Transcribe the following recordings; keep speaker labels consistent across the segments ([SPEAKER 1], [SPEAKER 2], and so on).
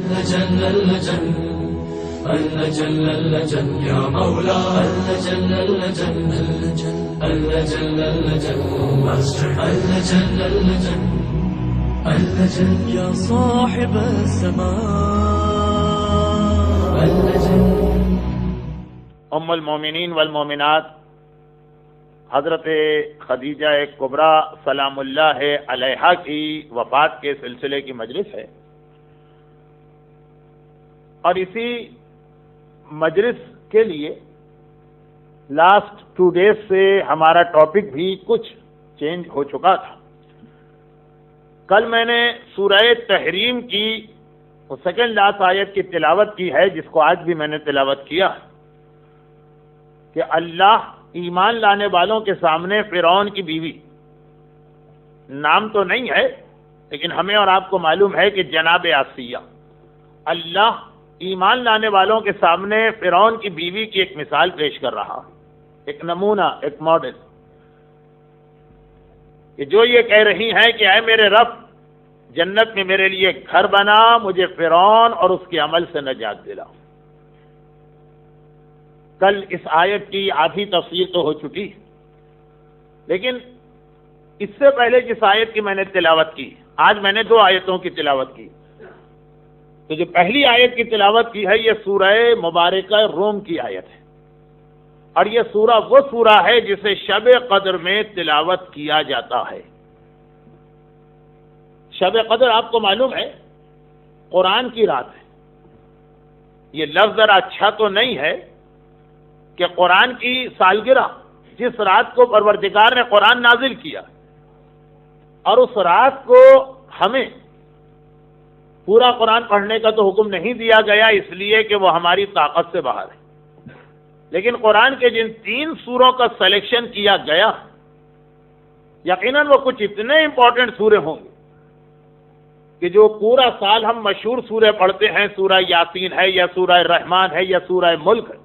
[SPEAKER 1] اللجن اللجن اللجن اللجن يا مولا اللجن اللجن اللجن اللجن اللجن اللجن اللجن يا صاحب السماء اللجن.
[SPEAKER 2] ام المومنین والمومنات حضرت خدیجہ کبریٰ سلام اللہ علیہا کی وفات کے سلسلے کی مجلس ہے، اور اسی مجلس کے لیے لاسٹ 2 days سے ہمارا ٹاپک بھی کچھ چینج ہو چکا تھا. کل میں نے سورہ تحریم کی وہ سیکنڈ لاسٹ آیت کی تلاوت کی ہے، جس کو آج بھی میں نے تلاوت کیا کہ اللہ ایمان لانے والوں کے سامنے فرعون کی بیوی، نام تو نہیں ہے لیکن ہمیں اور آپ کو معلوم ہے کہ جناب آسیہ، اللہ ایمان لانے والوں کے سامنے فرعون کی بیوی کی ایک مثال پیش کر رہا، ایک نمونہ، ایک ماڈل، کہ جو یہ کہہ رہی ہیں کہ اے میرے رب جنت میں میرے لیے گھر بنا، مجھے فرعون اور اس کے عمل سے نجات دلا. کل اس آیت کی آدھی تفسیر تو ہو چکی، لیکن اس سے پہلے جس آیت کی میں نے تلاوت کی، آج میں نے 2 آیتوں کی تلاوت کی. تو جو پہلی آیت کی تلاوت کی ہے یہ سورہ مبارکہ روم کی آیت ہے، اور یہ سورہ وہ سورہ ہے جسے شب قدر میں تلاوت کیا جاتا ہے. شب قدر آپ کو معلوم ہے قرآن کی رات ہے. یہ لفظ ذرا اچھا تو نہیں ہے کہ قرآن کی سالگرہ، جس رات کو پروردگار نے قرآن نازل کیا، اور اس رات کو ہمیں پورا قرآن پڑھنے کا تو حکم نہیں دیا گیا اس لیے کہ وہ ہماری طاقت سے باہر ہے، لیکن قرآن کے جن 3 سوروں کا سلیکشن کیا گیا یقیناً وہ کچھ اتنے امپورٹنٹ سورے ہوں گے کہ جو پورا سال ہم مشہور سورے پڑھتے ہیں، سورہ یاسین ہے یا سورہ رحمان ہے یا سورہ ملک ہے،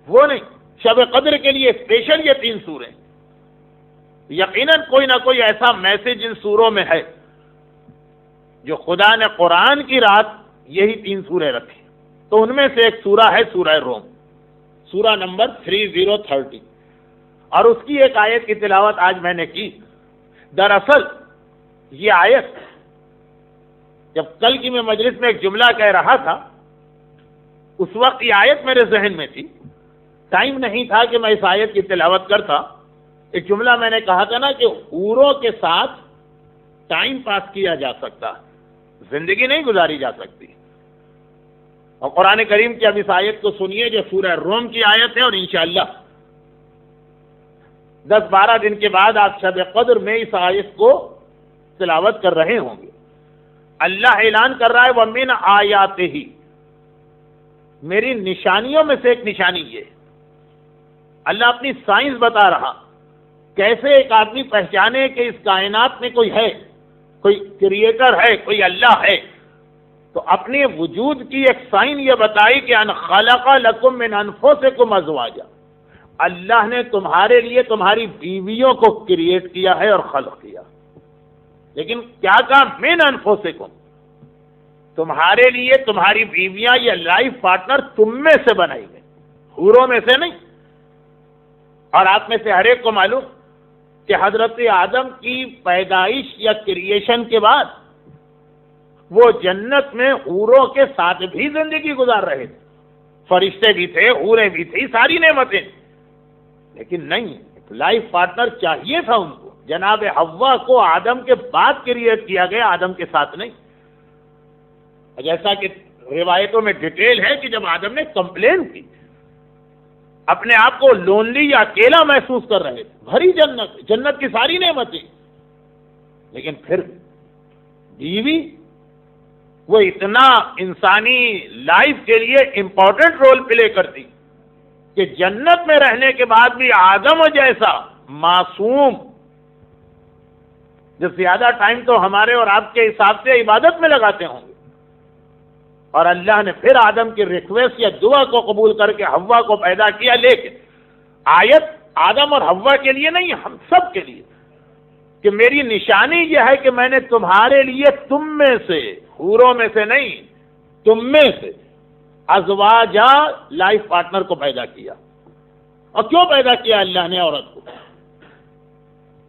[SPEAKER 2] وہ نہیں. شب قدر کے لیے اسپیشل یہ 3 سورے، یقیناً کوئی نہ کوئی ایسا میسج ان سوروں میں ہے جو خدا نے قرآن کی رات یہی 3 سورے رکھی. تو ان میں سے ایک سورہ ہے سورہ روم، سورہ نمبر 3030، اور اس کی ایک آیت کی تلاوت آج میں نے کی. دراصل یہ آیت جب کل کی میں مجلس میں ایک جملہ کہہ رہا تھا، اس وقت یہ آیت میرے ذہن میں تھی، ٹائم نہیں تھا کہ میں اس آیت کی تلاوت کرتا. ایک جملہ میں نے کہا تھا نا کہ حوروں کے ساتھ ٹائم پاس کیا جا سکتا، زندگی نہیں گزاری جا سکتی. اور قرآن کریم کی اب اس آیت کو سنیے جو سورہ روم کی آیت ہے، اور انشاءاللہ 10-12 دن کے بعد آپ شب قدر میں اس آیت کو تلاوت کر رہے ہوں گے. اللہ اعلان کر رہا ہے وَمِنْ آیَاتِهِ، میری نشانیوں میں سے ایک نشانی یہ ہے. اللہ اپنی سائنس بتا رہا، کیسے ایک آدمی پہچانے کہ اس کائنات میں کوئی ہے، کوئی کریٹر ہے، کوئی اللہ ہے. تو اپنے وجود کی ایک سائن یہ بتائی کہ ان خلق لکم من انفسکم ازواجا، اللہ نے تمہارے لیے تمہاری بیویوں کو کریٹ کیا ہے اور خلق کیا. لیکن کیا کہا؟ من انفسکم، تمہارے لیے تمہاری بیویاں یہ لائف پارٹنر تم میں سے بنائی گئی، حوروں میں سے نہیں. اور آپ میں سے ہر ایک کو معلوم کہ حضرت آدم کی پیدائش یا کریشن کے بعد وہ جنت میں حوروں کے ساتھ بھی زندگی گزار رہے تھے، فرشتے بھی تھے، حوریں بھی تھی، ساری نعمتیں، لیکن نہیں، لائف پارٹنر چاہیے تھا ان کو. جناب حوا کو آدم کے بعد کریٹ کیا گیا، آدم کے ساتھ نہیں. جیسا کہ روایتوں میں ڈیٹیل ہے کہ جب آدم نے کمپلین کی، اپنے آپ کو لونلی یا اکیلا محسوس کر رہے تھے، بھری جنت، جنت کی ساری نعمتیں، لیکن پھر بیوی وہ اتنا انسانی لائف کے لیے امپورٹنٹ رول پلے کرتی کہ جنت میں رہنے کے بعد بھی آدم جیسا معصوم، جو زیادہ ٹائم تو ہمارے اور آپ کے حساب سے عبادت میں لگاتے ہوں گے، اور اللہ نے پھر آدم کی ریکویسٹ یا دعا کو قبول کر کے حوا کو پیدا کیا. لیکن آیت آدم اور حوا کے لیے نہیں، ہم سب کے لیے، کہ میری نشانی یہ ہے کہ میں نے تمہارے لیے تم میں سے، حوروں میں سے نہیں، تم میں سے ازواجا لائف پارٹنر کو پیدا کیا. اور کیوں پیدا کیا اللہ نے عورت کو؟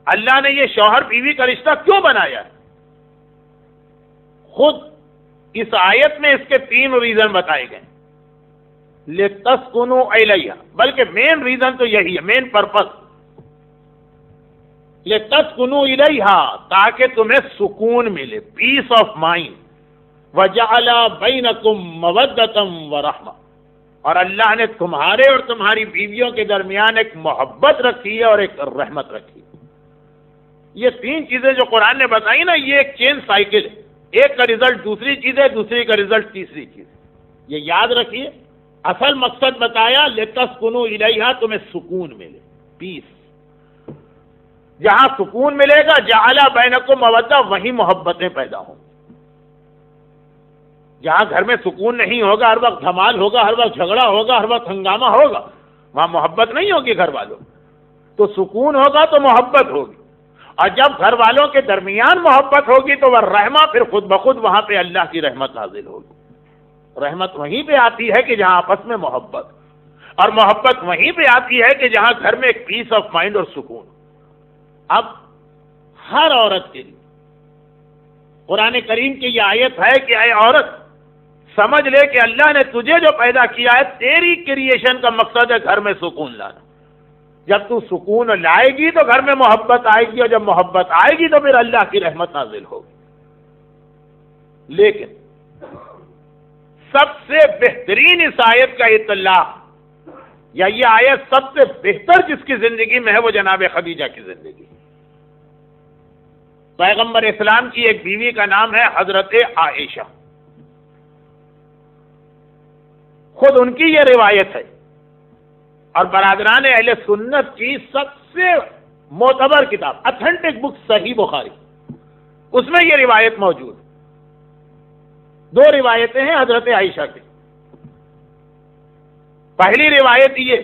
[SPEAKER 2] اللہ نے یہ شوہر بیوی کا رشتہ کیوں بنایا؟ خود اس آیت میں اس کے 3 ریزن بتائے گئے. لِتَسْكُنُوا إِلَيْهَا، بلکہ مین ریزن تو یہی ہے، مین پرپس. لِتَسْكُنُوا إِلَيْهَا، تاکہ تمہیں سکون ملے، پیس آف مائنڈ. وَجَعَلَ بَيْنَكُمْ مَوَدَّةً وَرَحْمَةً، اور اللہ نے تمہارے اور تمہاری بیویوں کے درمیان ایک محبت رکھی ہے اور ایک رحمت رکھی ہے. یہ 3 چیزیں جو قرآن نے بتائی نا، یہ ایک چین سائیکل ہے. ایک کا رزلٹ دوسری چیز ہے، دوسری کا رزلٹ تیسری چیز ہے. یہ یاد رکھیے. اصل مقصد بتایا لِتَسْكُنُوا إِلَيْهَا، تمہیں سکون ملے، پیس. جہاں سکون ملے گا جعل بینکم مودہ، وہیں محبتیں پیدا ہوں. جہاں گھر میں سکون نہیں ہوگا، ہر وقت دھمال ہوگا، ہر وقت جھگڑا ہوگا، ہر وقت ہنگامہ ہوگا، وہاں محبت نہیں ہوگی گھر والوں. تو سکون ہوگا تو محبت ہوگی، اور جب گھر والوں کے درمیان محبت ہوگی تو وہ رحمہ پھر خود بخود وہاں پہ اللہ کی رحمت نازل ہوگی. رحمت وہیں پہ آتی ہے کہ جہاں آپس میں محبت، اور محبت وہیں پہ آتی ہے کہ جہاں گھر میں ایک پیس آف مائنڈ اور سکون. اب ہر عورت کے لیے قرآن کریم کی یہ آیت ہے کہ اے عورت، سمجھ لے کہ اللہ نے تجھے جو پیدا کیا ہے، تیری کریشن کا مقصد ہے گھر میں سکون لانا. جب تو سکون لائے گی تو گھر میں محبت آئے گی، اور جب محبت آئے گی تو پھر اللہ کی رحمت نازل ہوگی. لیکن سب سے بہترین اس آیت کا اطلاع، یا یہ آیت سب سے بہتر جس کی زندگی میں ہے، وہ جناب خدیجہ کی زندگی. پیغمبر اسلام کی ایک بیوی کا نام ہے حضرت عائشہ. خود ان کی یہ روایت ہے، اور برادران اہل سنت کی سب سے معتبر کتاب اتھینٹک بک صحیح بخاری، اس میں یہ روایت موجود. 2 روایتیں ہیں حضرت عائشہ کی. پہلی روایت یہ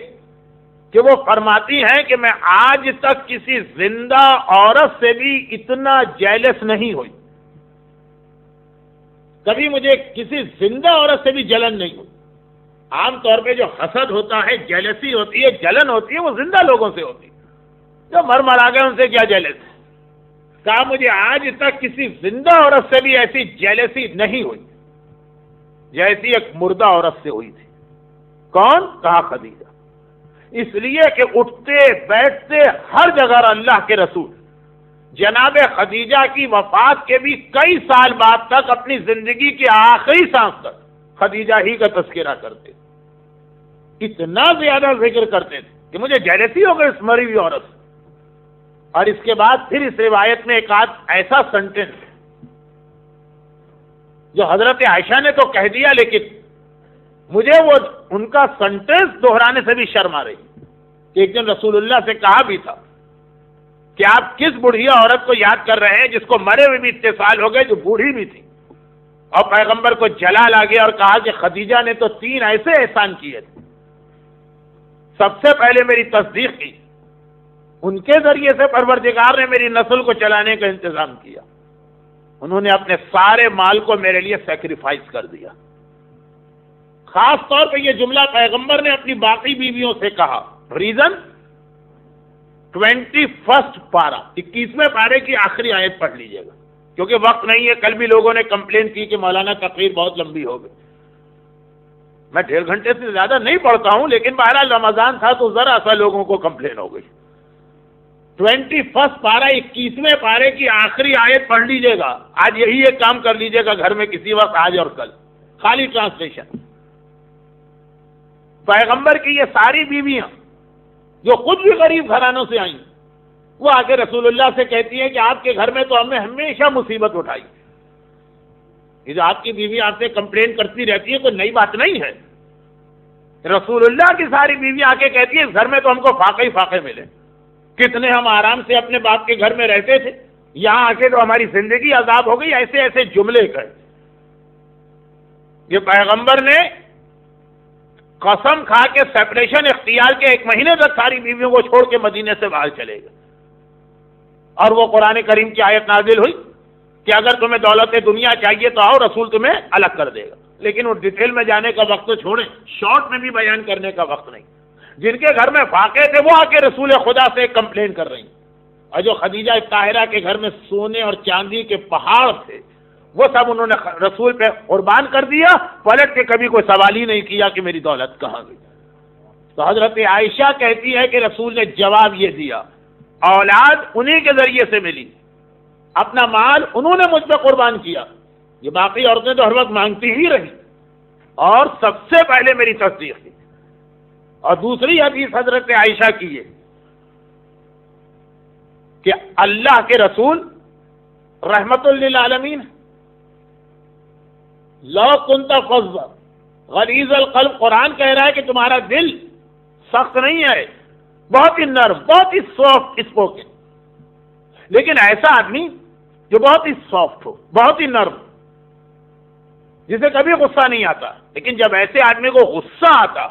[SPEAKER 2] کہ وہ فرماتی ہیں کہ میں آج تک کسی زندہ عورت سے بھی اتنا جیلس نہیں ہوئی. کبھی مجھے کسی زندہ عورت سے بھی جلن نہیں ہوئی. عام طور پہ جو حسد ہوتا ہے، جیلسی ہوتی ہے، جلن ہوتی ہے، وہ زندہ لوگوں سے ہوتی ہے. جو مر آ گئے ان سے کیا جیلس. کہا مجھے آج تک کسی زندہ عورت سے بھی ایسی جیلسی نہیں ہوئی جیسی ایک مردہ عورت سے ہوئی تھی. کون؟ کہا خدیجہ. اس لیے کہ اٹھتے بیٹھتے ہر جگہ اللہ کے رسول جناب خدیجہ کی وفات کے بھی کئی سال بعد تک اپنی زندگی کے آخری سانس تک خدیجہ ہی کا تذکرہ کرتے. اتنا زیادہ ذکر کرتے تھے کہ مجھے جیلسی ہو گئی اس مری ہوئی عورت. اور اس کے بعد پھر اس روایت میں ایک آدھ ایسا سنٹینس جو حضرت عائشہ نے تو کہہ دیا، لیکن مجھے وہ ان کا سنٹینس دہرانے سے بھی شرم آ رہی کہ ایک دن رسول اللہ سے کہا بھی تھا کہ آپ کس بڑھیا عورت کو یاد کر رہے ہیں جس کو مرے ہوئے بھی اتنے سال ہو گئے، جو بوڑھی بھی تھی. اور پیغمبر کو جلال آ گیا اور کہا کہ خدیجہ نے تو 3 ایسے احسان کیے تھے. سب سے پہلے میری تصدیق کی، ان کے ذریعے سے پروردگار نے میری نسل کو چلانے کا انتظام کیا. انہوں نے اپنے سارے مال کو میرے لیے سیکریفائز کر دیا. خاص طور پہ یہ جملہ پیغمبر نے اپنی باقی بیویوں سے کہا. ریزن 21 پارہ 21ویں پارے کی آخری آیت پڑھ لیجئے گا، کیونکہ وقت نہیں ہے. کل بھی لوگوں نے کمپلین کی کہ مولانا تقریر بہت لمبی ہو گئی. میں 1.5 گھنٹے سے زیادہ نہیں پڑھتا ہوں، لیکن بہرحال رمضان تھا تو ذرا سا لوگوں کو کمپلین ہو گئی. 21 پارہ 21ویں پارے کی آخری آیت پڑھ لیجئے گا. آج یہی ایک کام کر لیجئے گا گھر میں کسی وقت، آج اور کل، خالی ٹرانسلیشن. پیغمبر کی یہ ساری بیویاں جو خود بھی غریب گھرانوں سے آئیں، وہ آ کے رسول اللہ سے کہتی ہیں کہ آپ کے گھر میں تو ہم نے ہمیشہ مصیبت اٹھائی. یہ جو آپ کی بیوی آپ سے کمپلین کرتی رہتی ہے کوئی نئی بات نہیں ہے. رسول اللہ کی ساری بیوی آ کے کہتی ہے اس گھر میں تو ہم کو فاقے ہی فاقے ملے. کتنے ہم آرام سے اپنے باپ کے گھر میں رہتے تھے، یہاں آ کے تو ہماری زندگی عذاب ہو گئی. ایسے ایسے جملے کہے. یہ پیغمبر نے قسم کھا کے سیپریشن اختیار کے 1 مہینے تک ساری بیویوں کو چھوڑ کے مدینے سے باہر چلے گئے. اور وہ قرآن کریم کی آیت نازل ہوئی کہ اگر تمہیں دولت دنیا چاہیے تو آؤ، رسول تمہیں الگ کر دے گا. لیکن وہ ڈیٹیل میں جانے کا وقت تو چھوڑیں، شارٹ میں بھی بیان کرنے کا وقت نہیں۔ جن کے گھر میں فاقے تھے وہ آ کے رسول خدا سے کمپلین کر رہی ہیں، اور جو خدیجہ طاہرہ کے گھر میں سونے اور چاندی کے پہاڑ تھے وہ سب انہوں نے رسول پہ قربان کر دیا، پلٹ کے کبھی کوئی سوال ہی نہیں کیا کہ میری دولت کہاں گئی۔ تو حضرت عائشہ کہتی ہے کہ رسول نے جواب یہ دیا، اولاد انہی کے ذریعے سے ملی، اپنا مال انہوں نے مجھ پہ قربان کیا، یہ باقی عورتیں تو ہر وقت مانگتی ہی رہی، اور سب سے پہلے میری تصدیق کی۔ اور دوسری حدیث حضرت عائشہ کی ہے کہ اللہ کے رسول رحمت للعالمین، لو کنت فظا غلیظ القلب، قرآن کہہ رہا ہے کہ تمہارا دل سخت نہیں ہے، بہت ہی نرم، بہت ہی سافٹ اسپوکن، لیکن ایسا آدمی جو بہت ہی سافٹ ہو، بہت ہی نرم، جسے کبھی غصہ نہیں آتا، لیکن جب ایسے آدمی کو غصہ آتا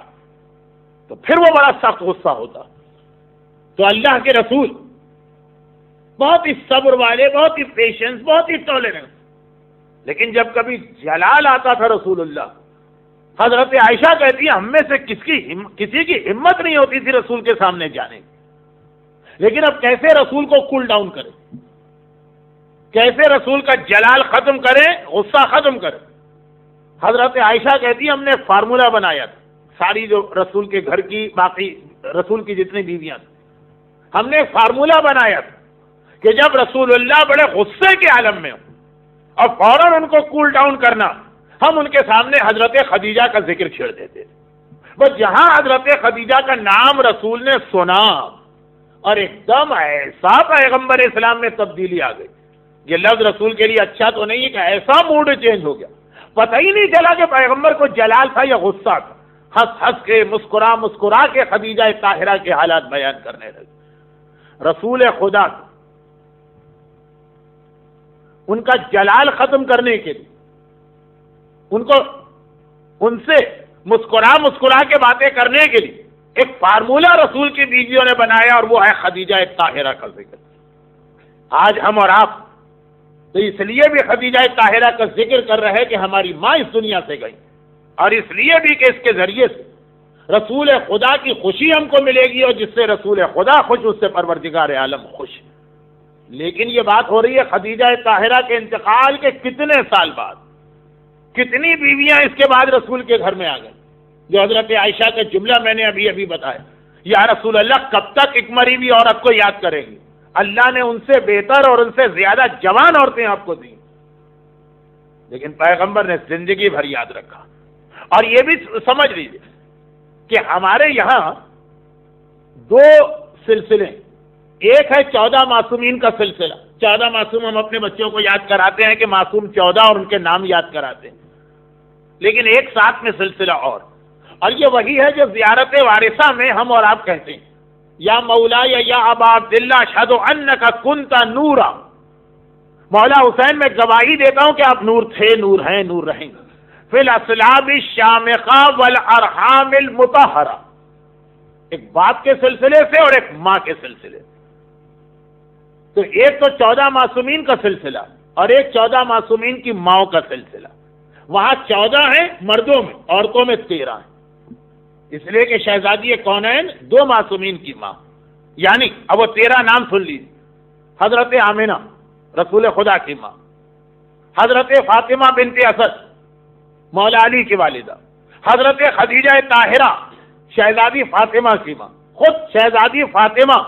[SPEAKER 2] تو پھر وہ بڑا سخت غصہ ہوتا۔ تو اللہ کے رسول بہت ہی صبر والے، بہت ہی پیشنس، بہت ہی ٹالرنس، لیکن جب کبھی جلال آتا تھا رسول اللہ، حضرت عائشہ کہتی ہے ہم میں سے کسی کی ہمت نہیں ہوتی تھی رسول کے سامنے جانے کی، لیکن اب کیسے رسول کو کول ڈاؤن کرے، کیسے رسول کا جلال ختم کرے، غصہ ختم کرے۔ حضرت عائشہ کہتی ہے ہم نے فارمولہ بنایا تھا، ساری جو رسول کے گھر کی، باقی رسول کی جتنی بیویاں تھیں، ہم نے فارمولہ بنایا تھا کہ جب رسول اللہ بڑے غصے کے عالم میں ہوں اور فوراً ان کو کول ڈاؤن کرنا، ہم ان کے سامنے حضرت خدیجہ کا ذکر چھیڑ دیتے تھے۔ بس جہاں حضرت خدیجہ کا نام رسول نے سنا اور ایک دم ایسا پیغمبر اسلام میں تبدیلی آ گئی، یہ لفظ رسول کے لیے اچھا تو نہیں ہے کہ ایسا موڈ چینج ہو گیا، پتہ ہی نہیں چلا کہ پیغمبر کو جلال تھا یا غصہ تھا، ہنس ہنس کے، مسکرا کے خدیجہ طاہرہ کے حالات بیان کرنے لگے۔ رسول خدا ان کا جلال ختم کرنے کے لیے ان سے مسکرا کے باتیں کرنے کے لیے ایک فارمولہ رسول کی بیویوں نے بنایا، اور وہ ہے خدیجہ طاہرہ کا ذکر۔ آج ہم اور آپ تو اس لیے بھی خدیجہ طاہرہ کا ذکر کر رہے ہیں کہ ہماری ماں اس دنیا سے گئی، اور اس لیے بھی کہ اس کے ذریعے سے رسول خدا کی خوشی ہم کو ملے گی، اور جس سے رسول خدا خوش اس سے پروردگار عالم خوش۔ لیکن یہ بات ہو رہی ہے خدیجہ طاہرہ کے انتقال کے کتنے سال بعد، کتنی بیویاں اس کے بعد رسول کے گھر میں آ گئیں، جو حضرت عائشہ کا جملہ میں نے ابھی بتایا، یا رسول اللہ کب تک ایک مری ہوئی عورت کو یاد کریں گی؟ اللہ نے ان سے بہتر اور ان سے زیادہ جوان عورتیں آپ کو دیں، لیکن پیغمبر نے زندگی بھر یاد رکھا۔ اور یہ بھی سمجھ لیجیے کہ ہمارے یہاں دو سلسلے، ایک ہے 14 معصومین کا سلسلہ، 14 معصوم ہم اپنے بچوں کو یاد کراتے ہیں کہ معصوم 14 اور ان کے نام یاد کراتے ہیں، لیکن ایک ساتھ میں سلسلہ اور یہ وہی ہے جو زیارت وارثہ میں ہم اور آپ کہتے ہیں، یا مولا یا ابا عبداللہ اشہد انک کنت نورا، مولا حسین میں گواہی دیتا ہوں کہ آپ نور تھے، نور ہیں، نور رہیں گے، فی الاسلاب الشامخہ والارحام المطہرہ، ایک باپ کے سلسلے سے اور ایک ماں کے سلسلے سے۔ تو ایک تو 14 معصومین کا سلسلہ اور ایک 14 معصومین کی ماؤں کا سلسلہ، وہاں 14 ہیں مردوں میں، عورتوں میں 13 ہیں، اس لیے کہ شہزادی کونین 2 معصومین کی ماں، یعنی اب وہ 13 نام سن لیجیے، حضرت آمنہ رسول خدا کی ماں، حضرت فاطمہ بنت اسد مولا علی کی والدہ، حضرت خدیجہ طاہرہ شہزادی فاطمہ کی ماں، خود شہزادی فاطمہ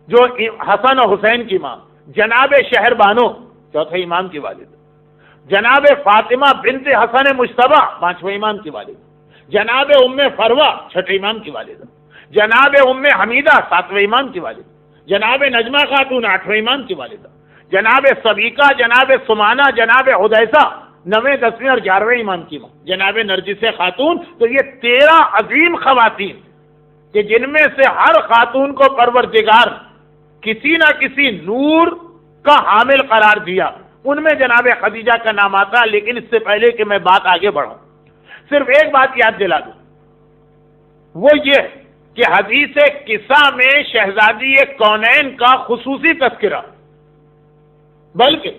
[SPEAKER 2] جو حسن و حسین کی ماں، جناب شہر بانو چوتھے امام کی والدہ، جناب فاطمہ بنت حسن مجتبی 5ویں امام کی والدہ، جناب ام فروہ 6 امام کی والدہ، جناب ام حمیدہ 7ویں امام کی والدہ، جناب نجمہ خاتون 8ویں امام کی والدہ، جناب سبیکہ، جناب سمانہ، جناب حدیثہ 9ویں 10ویں اور 11ویں امام کی ماں، جناب نرجس خاتون۔ تو یہ 13 عظیم خواتین کہ جن میں سے ہر خاتون کو پروردگار کسی نہ کسی نور کا حامل قرار دیا، ان میں جناب خدیجہ کا نام آتا ہے۔ لیکن اس سے پہلے کہ میں بات آگے بڑھاؤں، صرف ایک بات یاد دلا دوں، وہ یہ کہ حدیث قصہ میں شہزادی کونین کا خصوصی تذکرہ، بلکہ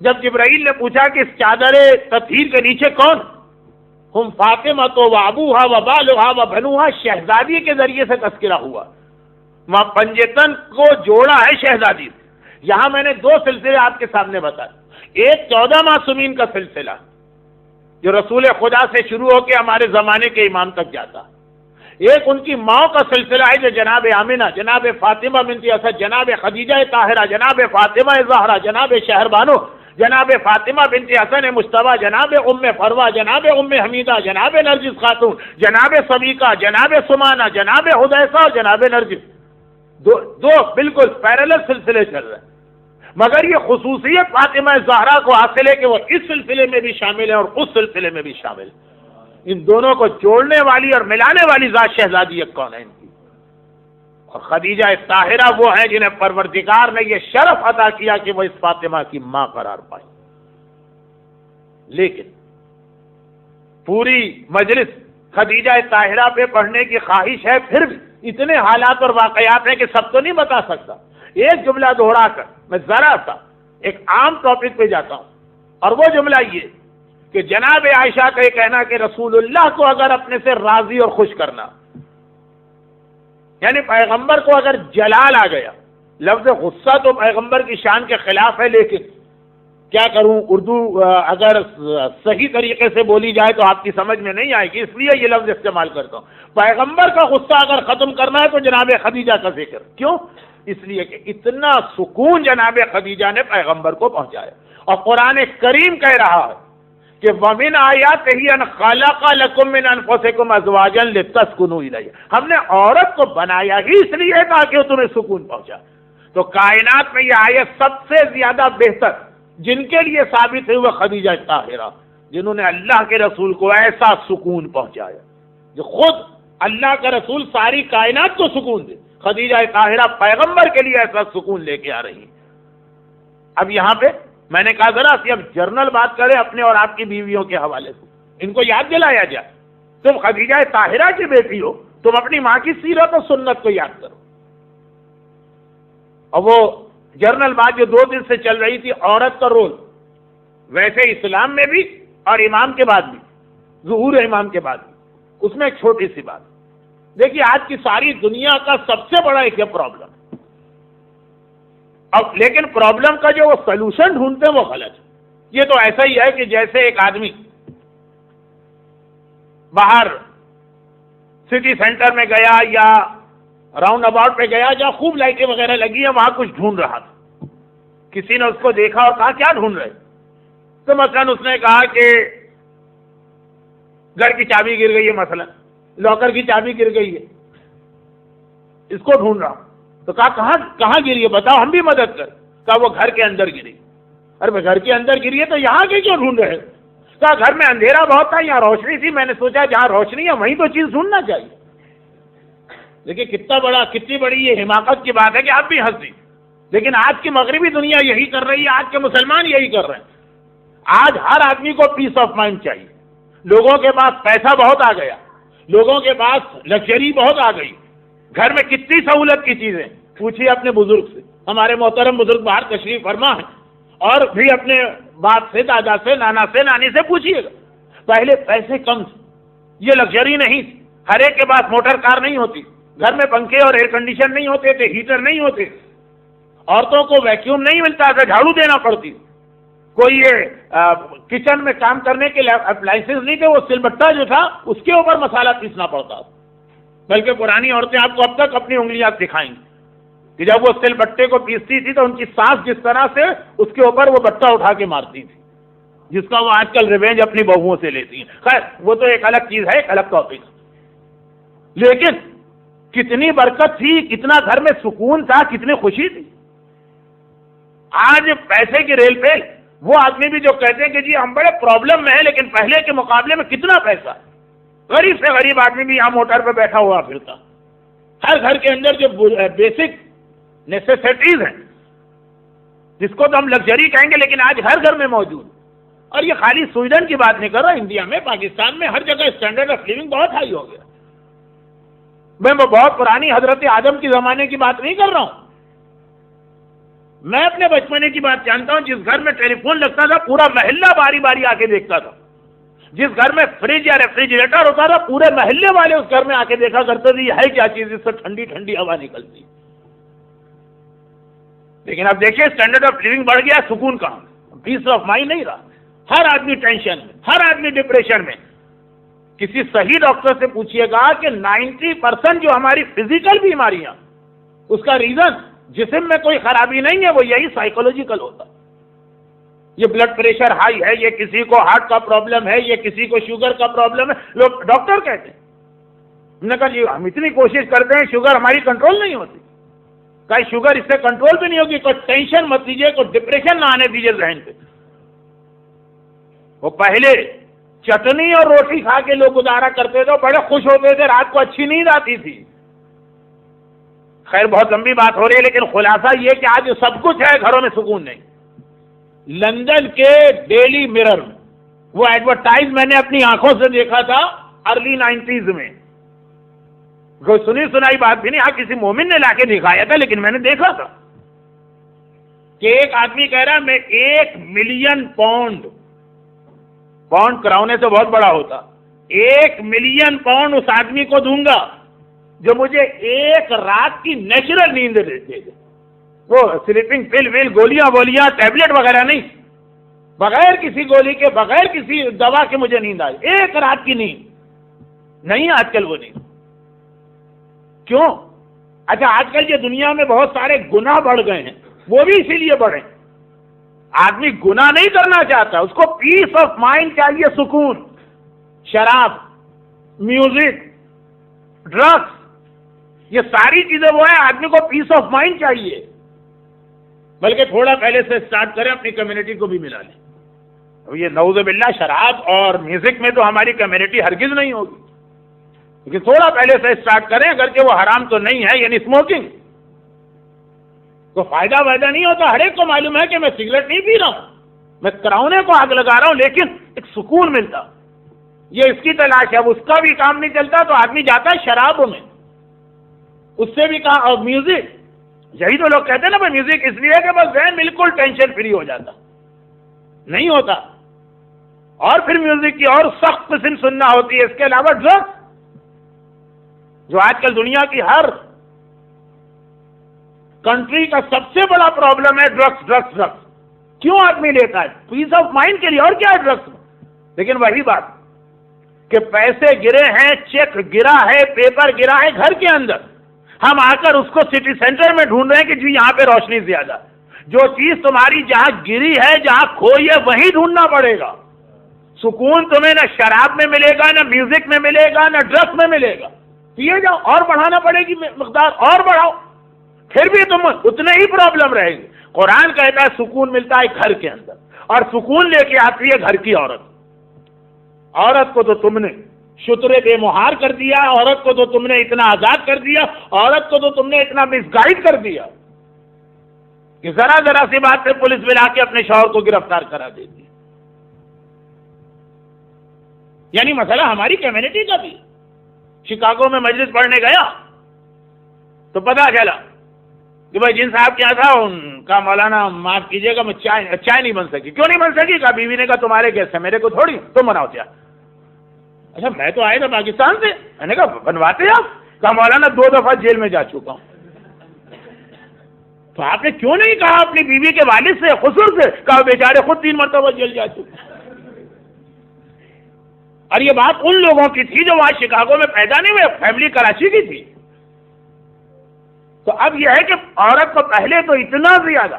[SPEAKER 2] جب جبرائیل نے پوچھا کہ اس چادر تطہیر کے نیچے کون؟ ہم فاطمہ تو و ابوہا و بالہا و بنوہا، شہزادی کے ذریعے سے تذکرہ ہوا، وہاں پنجتن کو جوڑا ہے شہزادی سے۔ یہاں میں نے دو سلسلے آپ کے سامنے بتائے، ایک 14 معصومین کا سلسلہ جو رسول خدا سے شروع ہو کے ہمارے زمانے کے امام تک جاتا، ایک ان کی ماں کا سلسلہ ہے جو جناب آمنہ، جناب فاطمہ بنت اسد، جناب خدیجہ طاہرہ، جناب فاطمہ زہرا، جناب شہر بانو، جناب فاطمہ بنت حسن مجتبیٰ، جناب ام فروہ، جناب ام حمیدہ، جناب نرجس خاتون، جناب سبیکہ، جناب سمانہ، جناب حدیثہ اور جناب نرجس، دو بالکل پیرلل سلسلے چل رہے ہیں، مگر یہ خصوصیت فاطمہ زہرا کو حاصل ہے کہ وہ اس سلسلے میں بھی شامل ہے اور اس سلسلے میں بھی شامل ہے۔ ان دونوں کو جوڑنے والی اور ملانے والی ذات شہزادی کون ہے ان کی؟ اور خدیجہ طاہرہ وہ ہیں جنہیں پروردگار نے یہ شرف عطا کیا کہ وہ اس فاطمہ کی ماں قرار پائیں۔ لیکن پوری مجلس خدیجہ طاہرہ پہ پڑھنے کی خواہش ہے، پھر بھی اتنے حالات اور واقعات ہیں کہ سب تو نہیں بتا سکتا۔ ایک جملہ دوہرا کر میں ذرا سا ایک عام ٹاپک پہ جاتا ہوں، اور وہ جملہ یہ کہ جناب عائشہ کا یہ کہنا کہ رسول اللہ کو اگر اپنے سے راضی اور خوش کرنا، یعنی پیغمبر کو اگر جلال آ گیا، لفظ غصہ تو پیغمبر کی شان کے خلاف ہے، لیکن کیا کروں، اردو اگر صحیح طریقے سے بولی جائے تو آپ کی سمجھ میں نہیں آئے گی، اس لیے یہ لفظ استعمال کرتا ہوں۔ پیغمبر کا غصہ اگر ختم کرنا ہے تو جناب خدیجہ کا ذکر کیوں؟ اس لیے کہ اتنا سکون جناب خدیجہ نے پیغمبر کو پہنچایا، اور قرآن کریم کہہ رہا ہے کہ وَمِنْ آيَاتِهِ أَنْ خَلَقَ لَكُم مِّنْ أَنفُسِكُمْ أَزْوَاجًا لِتَسْكُنُوا إِلَيْهَا، ہم نے عورت کو بنایا ہی اس لیے تاکہ وہ تمہیں سکون پہنچائے۔ تو کائنات میں یہ آیت سب سے زیادہ بہتر جن کے لیے ثابت ہے وہ خدیجہ طاہرہ، جنہوں نے اللہ کے رسول کو ایسا سکون پہنچایا جو خود اللہ کا رسول ساری کائنات کو سکون دے، خدیجہ طاہرہ پیغمبر کے لیے ایسا سکون لے کے آ رہی ہیں۔ اب یہاں پہ میں نے کہا ذرا سی اب جرنل بات کریں اپنے اور آپ کی بیویوں کے حوالے سے، ان کو یاد دلایا جائے۔ تم خدیجہ طاہرہ کی بیٹی ہو، تم اپنی ماں کی سیرت اور سنت کو یاد کرو۔ اور وہ جرنل بات جو 2 دن سے چل رہی تھی، عورت کا رول ویسے اسلام میں بھی اور امام کے بعد بھی، ظہور امام کے بعد بھی، اس میں ایک چھوٹی سی بات دیکھیے، آج کی ساری دنیا کا سب سے بڑا ایک پرابلم، اب لیکن پرابلم کا جو وہ سلوشن ڈھونڈتے ہیں وہ غلط ہے۔ یہ تو ایسا ہی ہے کہ جیسے ایک آدمی باہر سٹی سینٹر میں گیا یا راؤنڈ اباؤٹ پہ گیا جہاں خوب لائٹیں وغیرہ لگی ہیں، وہاں کچھ ڈھونڈ رہا تھا، کسی نے اس کو دیکھا اور کہا کیا ڈھونڈ رہے؟ تو مثلاً اس نے کہا کہ گھر کی چابی گر گئی ہے، مثلاً لاکر کی چابی گر گئی ہے، اس کو ڈھونڈ رہا ہوں۔ تو کہا کہاں گری ہے بتاؤ، ہم بھی مدد کر۔ کہا وہ گھر کے اندر گری۔ ارے میں گھر کے اندر گری ہے تو یہاں کے کیوں ڈھونڈ رہے؟ کہا گھر میں اندھیرا بہت تھا، یہاں روشنی تھی، میں نے سوچا جہاں روشنی ہے وہیں تو چیز ڈھونڈنا چاہیے۔ دیکھیے کتنی بڑی یہ حماقت کی بات ہے کہ آپ بھی ہنس دی، لیکن آج کی مغربی دنیا یہی کر رہی ہے، آج کے مسلمان یہی کر رہے ہیں۔ آج ہر آدمی کو پیس آف مائنڈ چاہیے، لوگوں کے پاس پیسہ بہت آ گیا، لوگوں کے پاس لگژری بہت آ گئی، گھر میں کتنی سہولت کی چیزیں، پوچھیے اپنے بزرگ سے، ہمارے محترم بزرگ باہر تشریف فرما ہے، اور بھی اپنے باپ سے، دادا سے، نانا سے، نانی سے پوچھیے گا، پہلے پیسے کم تھے، یہ لگژری نہیں تھی، ہر ایک کے پاس موٹر کار نہیں ہوتی، گھر میں پنکھے اور ایئر کنڈیشن نہیں ہوتے تھے، ہیٹر نہیں ہوتے، عورتوں کو ویکیوم نہیں ملتا تھا، جھاڑو دینا پڑتی، کوئی یہ کچن میں کام کرنے کے اپلائنسز نہیں تھے، وہ سل بٹا جو تھا اس کے اوپر مسالہ پیسنا پڑتا تھا، بلکہ پرانی عورتیں آپ کو اب تک اپنی انگلیاں دکھائیں گی کہ جب وہ سل بٹے کو پیستی تھی تو ان کی سانس جس طرح سے اس کے اوپر وہ بٹا اٹھا کے مارتی تھی، جس کا وہ آج کل ریونج اپنی بہوؤں سے لیتی ہیں۔ خیر وہ تو ایک الگ چیز ہے، ایک الگ ٹاپک، لیکن کتنی برکت تھی، کتنا گھر میں سکون تھا، کتنی خوشی تھی۔ آج پیسے کی ریل پہ وہ آدمی بھی جو کہتے ہیں کہ جی ہم بڑے پرابلم میں ہیں، لیکن پہلے کے مقابلے میں کتنا پیسہ ہے، غریب سے غریب آدمی بھی یہاں موٹر پہ بیٹھا ہوا پھرتا، ہر گھر کے اندر جو بیسک نیسیسٹیز ہیں جس کو تو ہم لگژری کہیں گے، لیکن آج ہر گھر میں موجود، اور یہ خالی سویڈن کی بات نہیں کر رہا، انڈیا میں، پاکستان میں، ہر جگہ اسٹینڈرڈ آف لیونگ بہت ہائی ہو گیا۔ میں بہت پرانی حضرت آدم کے زمانے کی بات نہیں کر رہا ہوں، میں اپنے بچپنے کی بات جانتا ہوں، جس گھر میں ٹیلی فون لگتا تھا پورا محلہ باری باری آ کے دیکھتا تھا، جس گھر میں فریج یا ریفریجریٹر ہوتا تھا پورے محلے والے اس گھر میں آ کے دیکھا کرتے تھے یہ ہے کیا چیز، اس سے ٹھنڈی ٹھنڈی ہوا نکلتی. لیکن اب دیکھیے اسٹینڈرڈ آف لیونگ بڑھ گیا، سکون کہاں، پیس آف مائنڈ نہیں رہا، ہر آدمی ٹینشن میں، ہر آدمی ڈپریشن میں. کسی صحیح ڈاکٹر سے پوچھئے گا کہ 90% جو ہماری فزیکل بیماریاں اس کا ریزن جسم میں کوئی خرابی نہیں ہے، وہ یہی سائیکولوجیکل ہوتا. یہ بلڈ پریشر ہائی ہے، یہ کسی کو ہارٹ کا پرابلم ہے، یہ کسی کو شوگر کا پرابلم ہے، لوگ ڈاکٹر کہتے ہیں. ہم نے کہا جی ہم اتنی کوشش کرتے ہیں شوگر ہماری کنٹرول نہیں ہوتی. کہیں شوگر اس سے کنٹرول بھی نہیں ہوگی، کوئی ٹینشن مت لیجیے، کوئی ڈپریشن نہ آنے دیجیے ذہن پہ. وہ پہلے چٹنی اور روٹی کھا کے لوگ گزارا کرتے تھے، بڑے خوش ہوتے تھے، رات کو اچھی نیند آتی تھی. خیر بہت لمبی بات ہو رہی ہے، لیکن خلاصہ یہ کہ آج سب کچھ ہے، گھروں میں سکون نہیں. لندن کے ڈیلی مرر میں وہ ایڈورٹائز میں نے اپنی آنکھوں سے دیکھا تھا ارلی 90s میں. کوئی سنی سنائی بات بھی نہیں، ہاں کسی مومن نے لا کے دکھایا تھا، لیکن میں نے دیکھا تھا کہ ایک آدمی کہہ رہا میں 1 ملین پاؤنڈ کراؤنے سے بہت بڑا ہوتا، 1 ملین پاؤنڈ اس آدمی کو دوں گا جو مجھے ایک رات کی نیچرل نیند دے دے. وہ سلیپنگ پل ویل گولیاں ٹیبلٹ وغیرہ نہیں، بغیر کسی گولی کے بغیر کسی دوا کے مجھے نیند آئی، ایک رات کی نیند نہیں. آج کل وہ نیند کیوں؟ اچھا آج کل یہ دنیا میں بہت سارے گناہ بڑھ گئے ہیں، وہ بھی اسی لیے بڑھے. آدمی گناہ نہیں کرنا چاہتا، اس کو پیس آف مائنڈ چاہیے، سکون. شراب، میوزک، ڈرگس، یہ ساری چیزیں وہ ہیں، آدمی کو پیس آف مائنڈ چاہیے. بلکہ تھوڑا پہلے سے سٹارٹ کریں، اپنی کمیونٹی کو بھی ملا لیں. اب یہ نعوذ باللہ شراب اور میوزک میں تو ہماری کمیونٹی ہرگز نہیں ہوگی، لیکن تھوڑا پہلے سے سٹارٹ کریں، اگرچہ وہ حرام تو نہیں ہے، یعنی اسموکنگ تو فائدہ وائدہ نہیں ہوتا. ہر ایک کو معلوم ہے کہ میں سگریٹ نہیں پی رہا ہوں، میں کراؤنے کو آگ لگا رہا ہوں، لیکن ایک سکون ملتا، یہ اس کی تلاش ہے. اب اس کا بھی کام نہیں چلتا تو آدمی جاتا ہے شرابوں میں، اس سے بھی کہا. اور میوزک، یہی تو لوگ کہتے ہیں نا بھائی میوزک اس لیے کہ بس ذہن بالکل ٹینشن فری ہو جاتا، نہیں ہوتا. اور پھر میوزک کی اور سخت قسم سننا ہوتی ہے. اس کے علاوہ ڈرگس، جو آج کل دنیا کی ہر کنٹری کا سب سے بڑا پرابلم ہے، ڈرگس. کیوں آدمی لیتا ہے؟ پیس آف مائنڈ کے لیے، اور کیا ہے ڈرگس میں. لیکن وہی بات کہ پیسے گرے ہیں، چیک گرا ہے، پیپر گرا ہے گھر کے اندر، ہم آ کر اس کو سٹی سینٹر میں ڈھونڈ رہے ہیں کہ جی یہاں پہ روشنی زیادہ. جو چیز تمہاری جہاں گری ہے، جہاں کھوئی ہے، وہیں ڈھونڈنا پڑے گا. سکون تمہیں نہ شراب میں ملے گا، نہ میوزک میں ملے گا، نہ ڈرگس میں ملے گا. پیے جاؤ، اور بڑھانا پڑے گی مقدار، اور بڑھاؤ، پھر بھی تم اتنے ہی پرابلم رہے گی. قرآن کہتا ہے سکون ملتا ہے گھر کے اندر، اور سکون لے کے آتی ہے گھر کی عورت. عورت کو تو تم نے شترے بے مہار کر دیا، عورت کو تو تم نے اتنا آزاد کر دیا، عورت کو تو تم نے اتنا مس گائیڈ کر دیا کہ ذرا ذرا سی بات سے پولیس ملا کے اپنے شوہر کو گرفتار کرا دیتی. یعنی مسئلہ ہماری کمیونٹی کا بھی. شکاگو میں مجلس پڑھنے گیا تو پتا چلا کہ بھائی جن صاحب کیا تھا ان کا مولانا معاف کیجیے گا میں چائے نہیں بن سکی. کیوں نہیں بن سکی؟ کہا بیوی نے کہا تمہارے گیسٹ ہے، میرے کو تھوڑی، تم بناؤ چائے. اچھا میں تو آئے تھا پاکستان سے. میں نے کہا بنواتے آپ؟ کہا مولانا 2 دفعہ جیل میں جا چکا ہوں. تو آپ نے کیوں نہیں کہا اپنی بیوی کے والد سے، خسر سے؟ کہا بیچارے خود 3 مرتبہ جیل جا چکے. اور یہ بات ان لوگوں کی تھی جو وہاں شکاگو میں پیدا نہیں ہوئے، فیملی کراچی کی تھی. تو اب یہ ہے کہ عورت کو پہلے تو اتنا زیادہ،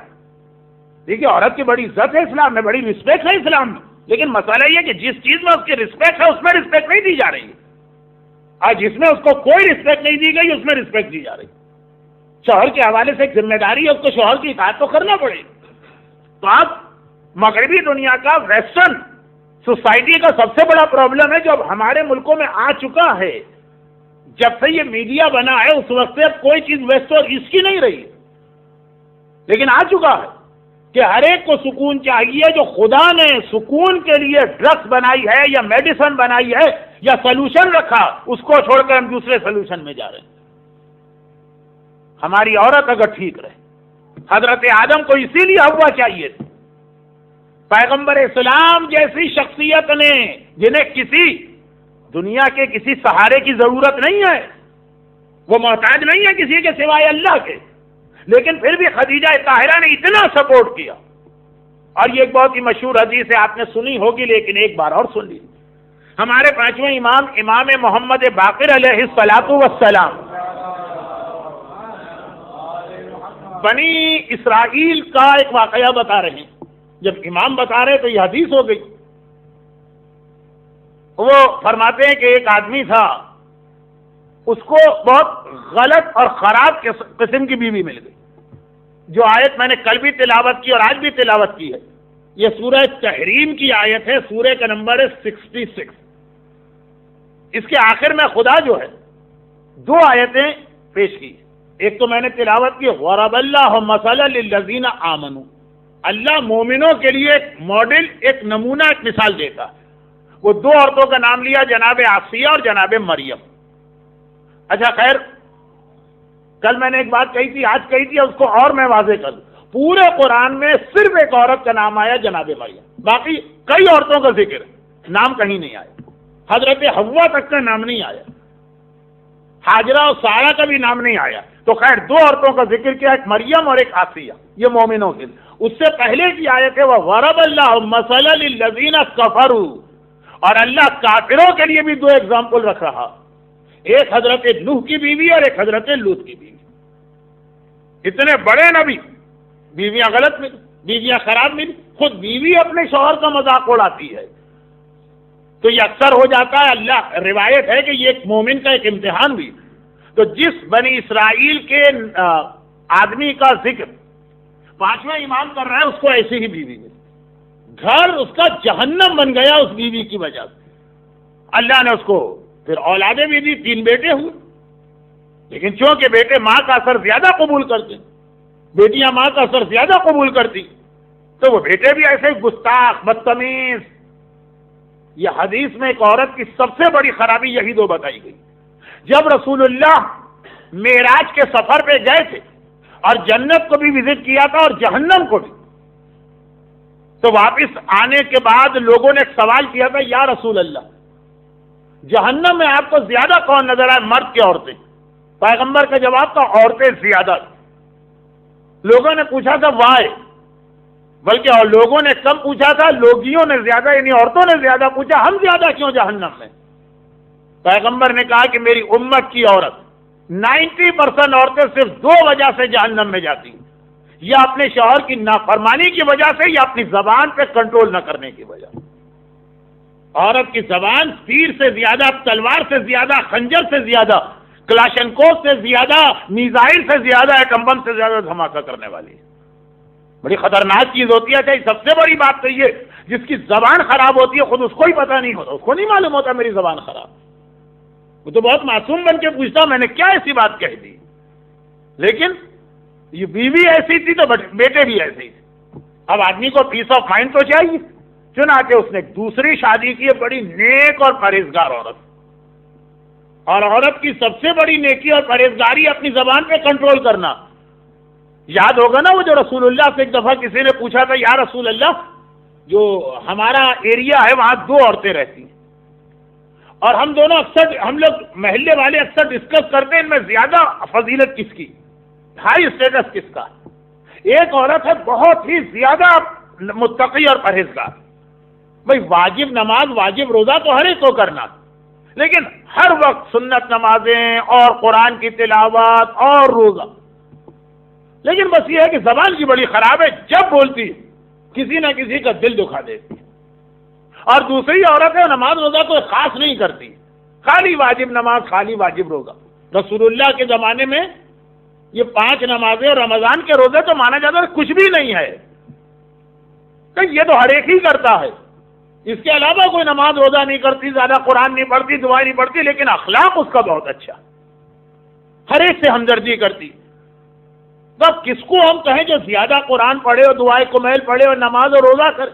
[SPEAKER 2] دیکھیے عورت کی بڑی عزت ہے اسلام میں، بڑی رسپیکٹ ہے اسلام میں، لیکن مسئلہ یہ کہ جس چیز میں اس کی رسپیکٹ ہے اس میں رسپیکٹ نہیں دی جا رہی ہے، اور جس میں اس کو کوئی رسپیکٹ نہیں دی گئی اس میں رسپیکٹ دی جا رہی. شوہر کے حوالے سے ایک ذمہ داری ہے، اس کو شوہر کی اطاعت تو کرنا پڑے گی. تو اب مغربی دنیا کا، ویسٹرن سوسائٹی کا سب سے بڑا پرابلم ہے جو اب ہمارے ملکوں میں آ چکا ہے. جب سے یہ میڈیا بنا ہے اس وقت سے اب کوئی چیز ویسٹ اور اس کی نہیں رہی، لیکن آ چکا ہے کہ ہر ایک کو سکون چاہیے. جو خدا نے سکون کے لیے ڈرگس بنائی ہے یا میڈیسن بنائی ہے یا سلوشن رکھا، اس کو چھوڑ کر ہم دوسرے سلوشن میں جا رہے ہیں. ہماری عورت اگر ٹھیک رہے، حضرت آدم کو اسی لیے ہوا چاہیے تھی۔ پیغمبر اسلام جیسی شخصیت نے، جنہیں کسی دنیا کے کسی سہارے کی ضرورت نہیں ہے، وہ محتاج نہیں ہے کسی کے سوائے اللہ کے، لیکن پھر بھی خدیجہ طاہرہ نے اتنا سپورٹ کیا۔ اور یہ ایک بہت ہی مشہور حدیث ہے، آپ نے سنی ہوگی لیکن ایک بار اور سن لی۔ ہمارے پانچویں امام امام محمد باقر علیہ الصلوۃ والسلام بنی اسرائیل کا ایک واقعہ بتا رہے ہیں۔ جب امام بتا رہے تو یہ حدیث ہو گئی۔ وہ فرماتے ہیں کہ ایک آدمی تھا، اس کو بہت غلط اور خراب قسم کی بیوی مل گئی۔ جو آیت میں نے کل بھی تلاوت کی اور آج بھی تلاوت کی ہے، یہ سورہ تحریم کی آیت ہے، سورہ کا نمبر ہے 66۔ اس کے آخر میں خدا جو ہے دو آیتیں پیش کی۔ ایک تو میں نے تلاوت کی، ضرب اللہ مثلا للذین آمنوا، اللہ مومنوں کے لیے ایک ماڈل، ایک نمونہ، ایک مثال دیتا ہے۔ وہ دو عورتوں کا نام لیا، جناب آسیہ اور جناب مریم۔ اچھا خیر، کل میں نے ایک بات کہی تھی، آج کہی تھی، اس کو اور میں واضح کر دوں۔ پورے قرآن میں صرف ایک عورت کا نام آیا، جناب مریم، باقی کئی عورتوں کا ذکر ہے، نام کہیں نہیں آیا۔ حضرت حوا تک کا نام نہیں آیا، حاجرہ اور سارہ کا بھی نام نہیں آیا۔ تو خیر دو عورتوں کا ذکر کیا، ایک مریم اور ایک آسیہ، یہ مومنوں کے لیے۔ اس سے پہلے کی آیت ہے وَضَرَبَ اللَّهُ مَثَلًا لِلَّذِينَ كَفَرُوا، اور اللہ کافروں کے لیے بھی دو ایگزامپل رکھ رہا، ایک حضرت نوح کی بیوی اور ایک حضرت لوط کی بیوی۔ اتنے بڑے نبی، بیویاں غلط ملی، بیویاں خراب ملی، خود بیوی اپنے شوہر کا مذاق اڑاتی ہے، تو یہ اکثر ہو جاتا ہے۔ اللہ روایت ہے کہ یہ ایک مومن کا ایک امتحان بھی۔ تو جس بنی اسرائیل کے آدمی کا ذکر پانچویں امام کر رہا ہے، اس کو ایسی ہی بیوی ملی، گھر اس کا جہنم بن گیا اس بیوی کی وجہ سے۔ اللہ نے اس کو پھر اولادیں بھی دی، 3 بیٹے ہوئے، لیکن چونکہ بیٹے ماں کا اثر زیادہ قبول کرتے، بیٹیاں ماں کا اثر زیادہ قبول کرتی، تو وہ بیٹے بھی ایسے گستاخ، بدتمیز۔ یہ حدیث میں ایک عورت کی سب سے بڑی خرابی یہی دو بتائی گئی۔ جب رسول اللہ معراج کے سفر پہ گئے تھے اور جنت کو بھی وزٹ کیا تھا اور جہنم کو بھی، تو واپس آنے کے بعد لوگوں نے ایک سوال کیا تھا، یا رسول اللہ جہنم میں آپ کو زیادہ کون نظر آئے، مرد کے عورتیں؟ پیغمبر کا جواب تھا عورتیں زیادہ۔ لوگوں نے پوچھا تھا وائے، بلکہ اور لوگوں نے کم پوچھا تھا، لوگیوں نے زیادہ، یعنی عورتوں نے زیادہ پوچھا، ہم زیادہ کیوں جہنم میں؟ پیغمبر نے کہا کہ میری امت کی عورت 90% عورتیں صرف 2 وجہ سے جہنم میں جاتی ہیں، یا اپنے شوہر کی نافرمانی کی وجہ سے، یا اپنی زبان پہ کنٹرول نہ کرنے کی وجہ سے۔ عورت کی زبان تیر سے زیادہ، تلوار سے زیادہ، خنجر سے زیادہ، کلاشنکوف سے زیادہ، میزائل سے زیادہ، ایٹم بم سے زیادہ دھماکہ کرنے والی ہے۔ بڑی خطرناک چیز ہوتی ہے۔ سب سے بڑی بات تو یہ، جس کی زبان خراب ہوتی ہے خود اس کو ہی پتہ نہیں ہوتا، اس کو نہیں معلوم ہوتا میری زبان خراب، وہ تو بہت معصوم بن کے پوچھتا میں نے کیا ایسی بات کہہ دی۔ لیکن یہ بیوی ایسی تھی تو بیٹے بھی ایسے ہی تھے۔ اب آدمی کو پیس آف مائنڈ تو چاہیے، چنانچہ اس نے دوسری شادی کی ہے، بڑی نیک اور پرہیزگار عورت، اور عورت کی سب سے بڑی نیکی اور پرہیزگاری اپنی زبان پہ کنٹرول کرنا۔ یاد ہوگا نا وہ جو رسول اللہ سے ایک دفعہ کسی نے پوچھا تھا، یا رسول اللہ جو ہمارا ایریا ہے وہاں 2 عورتیں رہتی ہیں، اور ہم دونوں اکثر، ہم لوگ محلے والے اکثر ڈسکس کرتے ہیں ان میں زیادہ فضیلت کس کی، ہائی اسٹیٹس کس کا۔ ایک عورت ہے بہت ہی زیادہ متقی اور پرہیزگار، بھائی واجب نماز، واجب روزہ تو ہر ایک کو کرنا، لیکن ہر وقت سنت نمازیں اور قرآن کی تلاوت اور روزہ، لیکن بس یہ ہے کہ زبان کی بڑی خراب ہے، جب بولتی ہے کسی نہ کسی کا دل دکھا دیتی ہے۔ اور دوسری عورت ہے نماز روزہ کوئی خاص نہیں کرتی، خالی واجب نماز، خالی واجب روزہ۔ رسول اللہ کے زمانے میں یہ 5 نمازیں اور رمضان کے روزے تو مانا جاتا ہے کچھ بھی نہیں ہے، کہ یہ تو ہر ایک ہی کرتا ہے، اس کے علاوہ کوئی نماز روزہ نہیں کرتی، زیادہ قرآن نہیں پڑھتی، دعائیں نہیں پڑھتی، لیکن اخلاق اس کا بہت اچھا، ہر ایک سے ہمدردی کرتی۔ تب کس کو ہم کہیں جو زیادہ قرآن پڑھے اور دعائیں کمیل پڑھے اور نماز اور روزہ کرے؟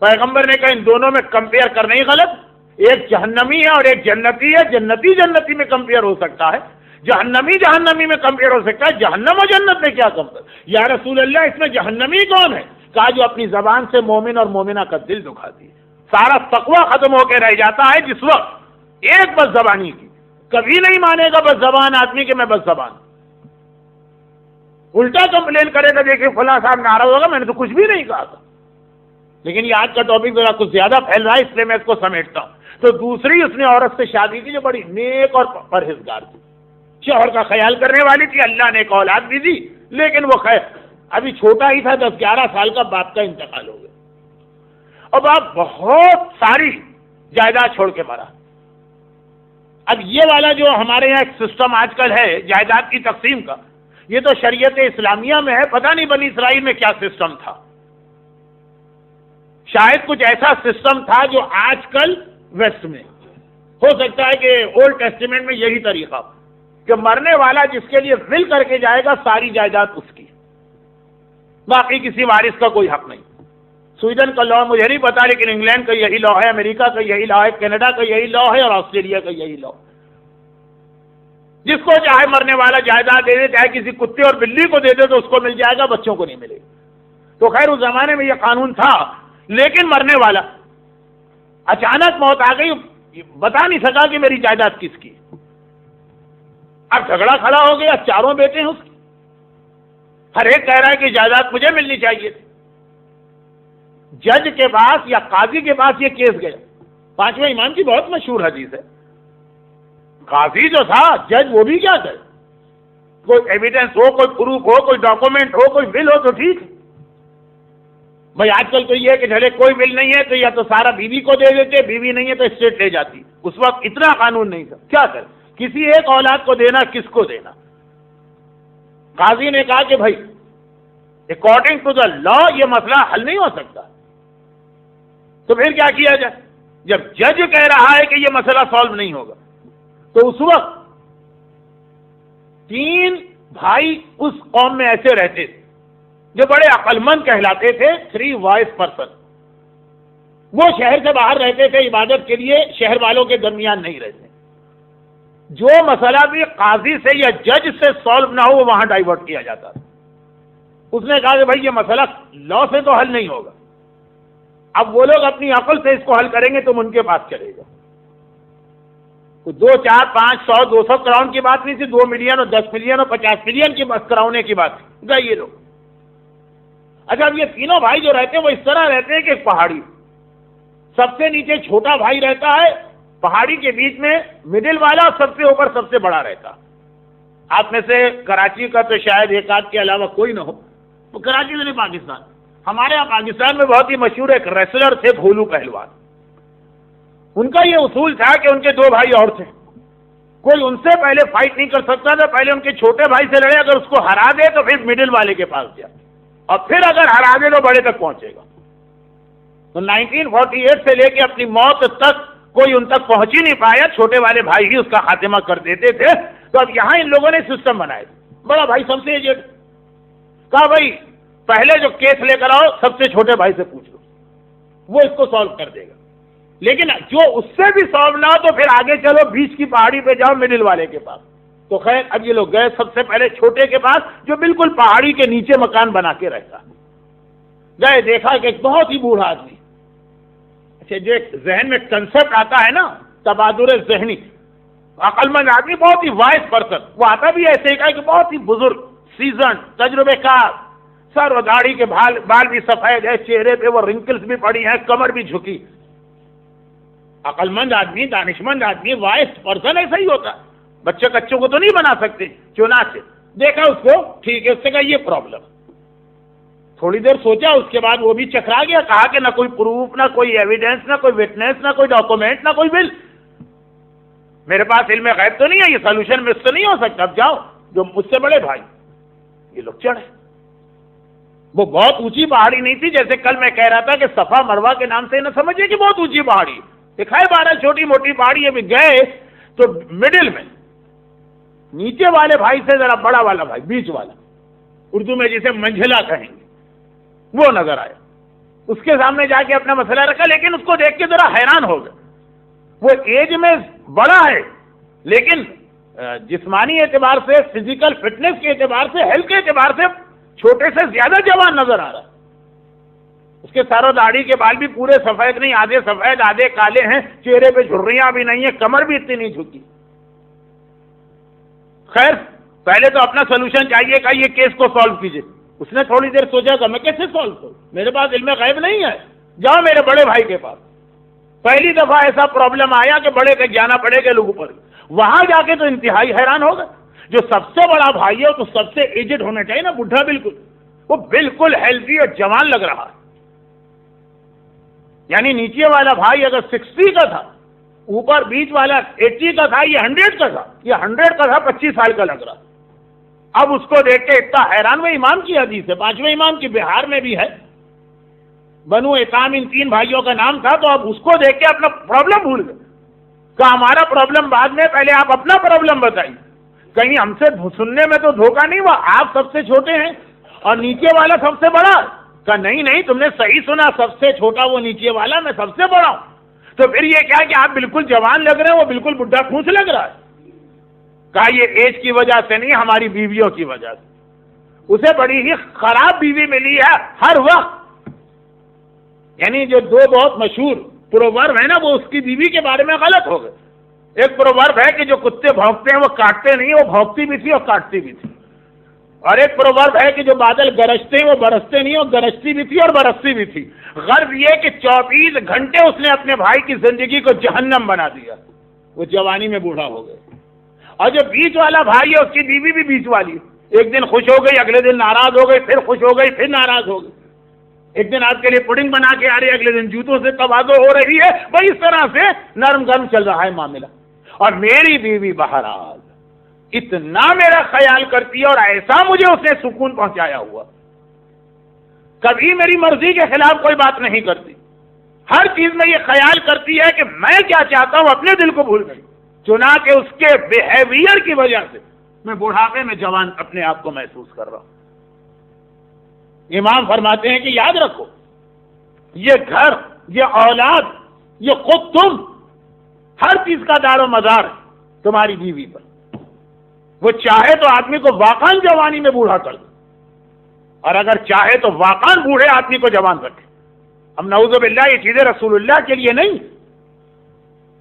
[SPEAKER 2] پیغمبر نے کہا ان دونوں میں کمپیئر کرنا ہی غلط، ایک جہنمی ہے اور ایک جنتی ہے، جنتی میں کمپیئر ہو سکتا ہے، جہنمی میں کمپیئر ہو سکتا ہے؟ جہنم و جنت میں کیا کمپیئر؟ یا رسول اللہ اس میں جہنمی کون ہے؟ کہا جو اپنی زبان سے مومن اور مومنہ کا دل دکھاتی ہے۔ سارا تقویٰ ختم ہو کے رہ جاتا ہے جس وقت ایک بس زبانی کی، کبھی نہیں مانے گا بس زبان آدمی کہ میں بس زبان، الٹا کمپلین کرے گا دیکھیں فلاں صاحب ناراض ہوگا میں نے تو کچھ بھی نہیں کہا تھا۔ لیکن یہ آج کا ٹاپک ذرا کچھ زیادہ پھیل رہا ہے اس لیے میں اس کو سمیٹتا ہوں۔ تو دوسری اس نے عورت سے شادی کی جو بڑی نیک اور پرہیزگار تھی، شوہر کا خیال کرنے والی تھی، اللہ نے ایک اولاد بھی دی، لیکن وہ خیر ابھی چھوٹا ہی تھا، 10-11 سال کا، باپ کا انتقال ہو گیا اور باپ بہت ساری جائیداد چھوڑ کے مرا۔ اب یہ والا جو ہمارے یہاں ایک سسٹم آج کل ہے جائیداد کی تقسیم کا، یہ تو شریعت اسلامیہ میں ہے، پتہ نہیں بنی اسرائیل میں کیا سسٹم تھا، شاید کچھ ایسا سسٹم تھا جو آج کل ویسٹ میں ہو سکتا ہے کہ اولڈ ٹیسٹیمنٹ میں یہی طریقہ کہ مرنے والا جس کے لیے ول کر کے جائے گا ساری جائیداد اس کی، باقی کسی وارث کا کوئی حق نہیں۔ سویڈن کا لا مجھے نہیں پتا، لیکن انگلینڈ کا یہی لا ہے، امریکہ کا یہی لا ہے، کینیڈا کا یہی لا ہے اور آسٹریلیا کا یہی لا۔ جس کو چاہے مرنے والا جائیداد دے دے، چاہے کسی کتے اور بلی کو دے دے تو اس کو مل جائے گا، بچوں کو نہیں ملے گا۔ تو خیر اس زمانے میں یہ قانون تھا، لیکن مرنے والا اچانک موت آ گئی، بتا نہیں سکا کہ میری جائیداد کس کی۔ اب جھگڑا کھڑا ہو گیا، چاروں بیٹے ہیں اس کی، ہر ایک کہہ رہا ہے کہ جائیداد مجھے ملنی چاہیے تھی۔ جج کے پاس یا قاضی کے پاس یہ کیس گیا، 5ویں امام کی بہت مشہور حدیث ہے۔ قاضی جو تھا، جج وہ بھی کیا کرے، کوئی ایویڈنس ہو، کوئی پروف ہو، کوئی ڈاکومنٹ ہو، کوئی بل ہو تو ٹھیک ہے بھائی۔ آج کل تو یہ ہے کہ جھلے کوئی بل نہیں ہے تو یا تو سارا بیوی کو دے دیتے، بیوی نہیں ہے تو اسٹیٹ لے جاتی۔ اس وقت اتنا قانون نہیں تھا، کیا کرے، کسی ایک اولاد کو دینا، کس کو دینا؟ قاضی نے کہا کہ بھائی اکارڈنگ ٹو دا لا یہ مسئلہ حل نہیں ہو سکتا، تو پھر کیا کیا جائے؟ جب جج کہہ رہا ہے کہ یہ مسئلہ سالو نہیں ہوگا، تو اس وقت 3 بھائی اس قوم میں ایسے رہتے تھے جو بڑے عقل مند کہلاتے تھے، 3 وائس پرسن۔ وہ شہر سے باہر رہتے تھے عبادت کے لیے، شہر والوں کے درمیان نہیں رہتے۔ جو مسئلہ بھی قاضی سے یا جج سے سالو نہ ہو وہ وہاں ڈائیورٹ کیا جاتا تھا۔ اس نے کہا کہ بھائی یہ مسئلہ لا سے تو حل نہیں ہوگا، اب وہ لوگ اپنی عقل سے اس کو حل کریں گے، تم ان کے پاس چلے گا۔ 2, 4, 5, 100, 200 کراؤن کی بات نہیں تھی، 2 ملین اور 10 ملین اور 50 ملین کی بات کراؤنے کی بات گئے یہ لوگ۔ اچھا اب یہ تینوں بھائی جو رہتے ہیں وہ اس طرح رہتے ہیں کہ ایک پہاڑی، سب سے نیچے چھوٹا بھائی رہتا ہے، پہاڑی کے بیچ میں مڈل والا، سب سے اوپر سب سے بڑا رہتا۔ آپ میں سے کراچی کا تو شاید ایک آدھ کے علاوہ کوئی نہ ہو، وہ کراچی سے نہیں پاکستان، ہمارے یہاں پاکستان میں بہت ہی مشہور ایک ریسلر تھے بھولو پہلوان، ان کا یہ اصول تھا کہ ان کے 2 بھائی اور تھے، کوئی ان سے پہلے فائٹ نہیں کر سکتا تھا، پہلے ان کے چھوٹے بھائی سے لڑے، اگر اس کو ہرا دے تو پھر مڈل والے کے پاس جائے، اور پھر اگر ہرا دے تو بڑے تک پہنچے گا۔ تو 1948 سے لے کے اپنی موت تک کوئی ان تک پہنچ ہی نہیں پایا، چھوٹے والے بھائی ہی اس کا خاتمہ کر دیتے تھے۔ تو اب یہاں ان لوگوں نے سسٹم بنایا، بڑا بھائی سب سے ایجنٹ، کہا بھائی پہلے جو کیس لے کر آؤ سب سے چھوٹے بھائی سے پوچھ لو، وہ اس کو سالو کر دے گا، لیکن جو اس سے بھی سالو نہ ہو تو پھر آگے چلو، بیچ کی پہاڑی پہ جاؤ مڈل والے کے پاس۔ تو خیر اب یہ لوگ گئے سب سے پہلے چھوٹے کے پاس جو بالکل پہاڑی کے نیچے مکان بنا کے رہتا، گئے دیکھا کہ ایک بہت ہی بوڑھا آدمی، اچھا جو ایک ذہن میں کنسپٹ آتا ہے نا تبادر ذہنی، عقل مند آدمی، بہت ہی وائس پرسن، وہ آتا بھی ایسے ہی کہ بہت ہی بزرگ، سیزن، تجربے کار، سر و داڑھی کے بال بھی سفید ہے، چہرے پہ وہ رنکلز بھی پڑی ہیں، کمر بھی جھکی، عقل مند آدمی، دانشمند آدمی، وائس پرسن ایسا ہی ہوتا۔ بچے کچوں کو تو نہیں بنا سکتے، چنانچہ دیکھا اس کو، ٹھیک ہے، اس سے کہا یہ پرابلم، تھوڑی دیر سوچا، اس کے بعد وہ بھی چکرا گیا، کہا کہ نہ کوئی پروف، نہ کوئی ایویڈنس، نہ کوئی وٹنس، نہ کوئی ڈاکومنٹ، نہ کوئی بل، میرے پاس علم غیب تو نہیں ہے، یہ سولوشن مس تو نہیں ہو سکتا، اب جاؤ جو مجھ سے بڑے بھائی۔ یہ لوگ چڑھے، وہ بہت اونچی پہاڑی نہیں تھی، جیسے کل میں کہہ رہا تھا کہ صفا مروہ کے نام سے نہ سمجھے کہ بہت اونچی پہاڑی، دکھائے 12 چھوٹی موٹی پہاڑی، ابھی گئے تو مڈل میں نیچے والے بھائی سے ذرا بڑا والا بھائی، بیچ والا، اردو میں جسے منجھلا کہیں گے، وہ نظر آیا، اس کے سامنے جا کے اپنا مسئلہ رکھا، لیکن اس کو دیکھ کے ذرا حیران ہو گئے، وہ ایج میں بڑا ہے لیکن جسمانی اعتبار سے، فزیکل فٹنس کے اعتبار سے، ہیلتھ کے اعتبار سے چھوٹے سے زیادہ جوان نظر آ رہا ہے. اس کے سر و داڑھی کے بال بھی پورے سفید نہیں، آدھے سفید آدھے کالے ہیں، چہرے پہ جھریاں بھی نہیں ہیں، کمر بھی اتنی نہیں جھکی. خیر پہلے تو اپنا سولوشن چاہیے کہ یہ کیس کو سالو کیجیے. اس نے تھوڑی دیر سوچا کہ میں کیسے سالو کروں، میرے پاس علم غیب نہیں ہے. جاؤ میرے بڑے بھائی کے پاس. پہلی دفعہ ایسا پرابلم آیا کہ بڑے تک جانا پڑے گا لوگوں پر. وہاں جا کے تو انتہائی حیران ہو گئے. جو سب سے بڑا بھائی ہے تو سب سے ایجڈ ہونا چاہیے نا، بڈھا بالکل، وہ بالکل ہیلتھی اور جوان لگ رہا ہے. یعنی نیچے والا بھائی اگر 60 کا تھا، اوپر بیچ والا 80 کا تھا، یہ 100 کا تھا، یہ 100 کا تھا 25 سال کا لگ رہا. اب اس کو دیکھ کے اتنا حیران. وہ امام کی حدیث ہے، 5ویں امام کی، بہار میں بھی ہے. بنو اطام ان 3 بھائیوں کا نام تھا. تو اب اس کو دیکھ کے اپنا پرابلم بھول گئے کہ ہمارا پرابلم بعد میں، پہلے آپ اپنا پرابلم بتائیے. کہیں ہم سے سننے میں تو دھوکہ نہیں ہوا، آپ سب سے چھوٹے ہیں اور نیچے والا سب سے بڑا. کہا نہیں نہیں، تم نے صحیح سنا، سب سے چھوٹا وہ نیچے والا، میں سب سے بڑا ہوں. تو پھر یہ کیا کہ آپ بالکل جوان لگ رہے ہیں، وہ بالکل بڈھا پھونس لگ رہا ہے. کہا یہ ایج کی وجہ سے نہیں، ہماری بیویوں کی وجہ سے. اسے بڑی ہی خراب بیوی ملی ہے ہر وقت. یعنی جو 2 بہت مشہور پروورب ہے نا، وہ اس کی بیوی کے بارے میں غلط ہو گئے. ایک پروورب ہے کہ جو کتے بھونکتے ہیں وہ کاٹتے نہیں، وہ بھونکتی بھی تھی اور کاٹتی بھی تھی. اور ایک پروورب ہے کہ جو بادل گرجتے ہیں وہ برستے نہیں، وہ گرجتی بھی تھی اور برستی بھی تھی. غرض یہ کہ 24 گھنٹے اس نے اپنے بھائی کی زندگی کو جہنم بنا دیا. وہ جوانی میں بوڑھا ہو گئے. اور جو بیچ والا بھائی ہے، اس کی بیوی بھی بیچ والی. ایک دن خوش ہو گئی، اگلے دن ناراض ہو گئی، پھر خوش ہو گئی، پھر ناراض ہو گئی. ایک دن آپ کے لیے پڈنگ بنا کے آ رہی ہے، اگلے دن جوتوں سے تواضع ہو رہی ہے. بھائی اس طرح سے نرم گرم چل رہا ہے معاملہ. اور میری بیوی بہرحال اتنا میرا خیال کرتی ہے اور ایسا مجھے اس نے سکون پہنچایا ہوا، کبھی میری مرضی کے خلاف کوئی بات نہیں کرتی. ہر چیز میں یہ خیال کرتی ہے کہ میں کیا چاہتا ہوں، اپنے دل کو بھول گئی. چنانچہ اس کے بیہیویئر کی وجہ سے میں بڑھاپے میں جوان اپنے آپ کو محسوس کر رہا ہوں. امام فرماتے ہیں کہ یاد رکھو، یہ گھر، یہ اولاد، یہ خود تم، ہر چیز کا دار و مدار ہے تمہاری بیوی پر. وہ چاہے تو آدمی کو واقعاً جوانی میں بوڑھا کر دے، اور اگر چاہے تو واقعاً بوڑھے آدمی کو جوان رکھے. ہم نعوذ باللہ یہ چیزیں رسول اللہ کے لیے نہیں،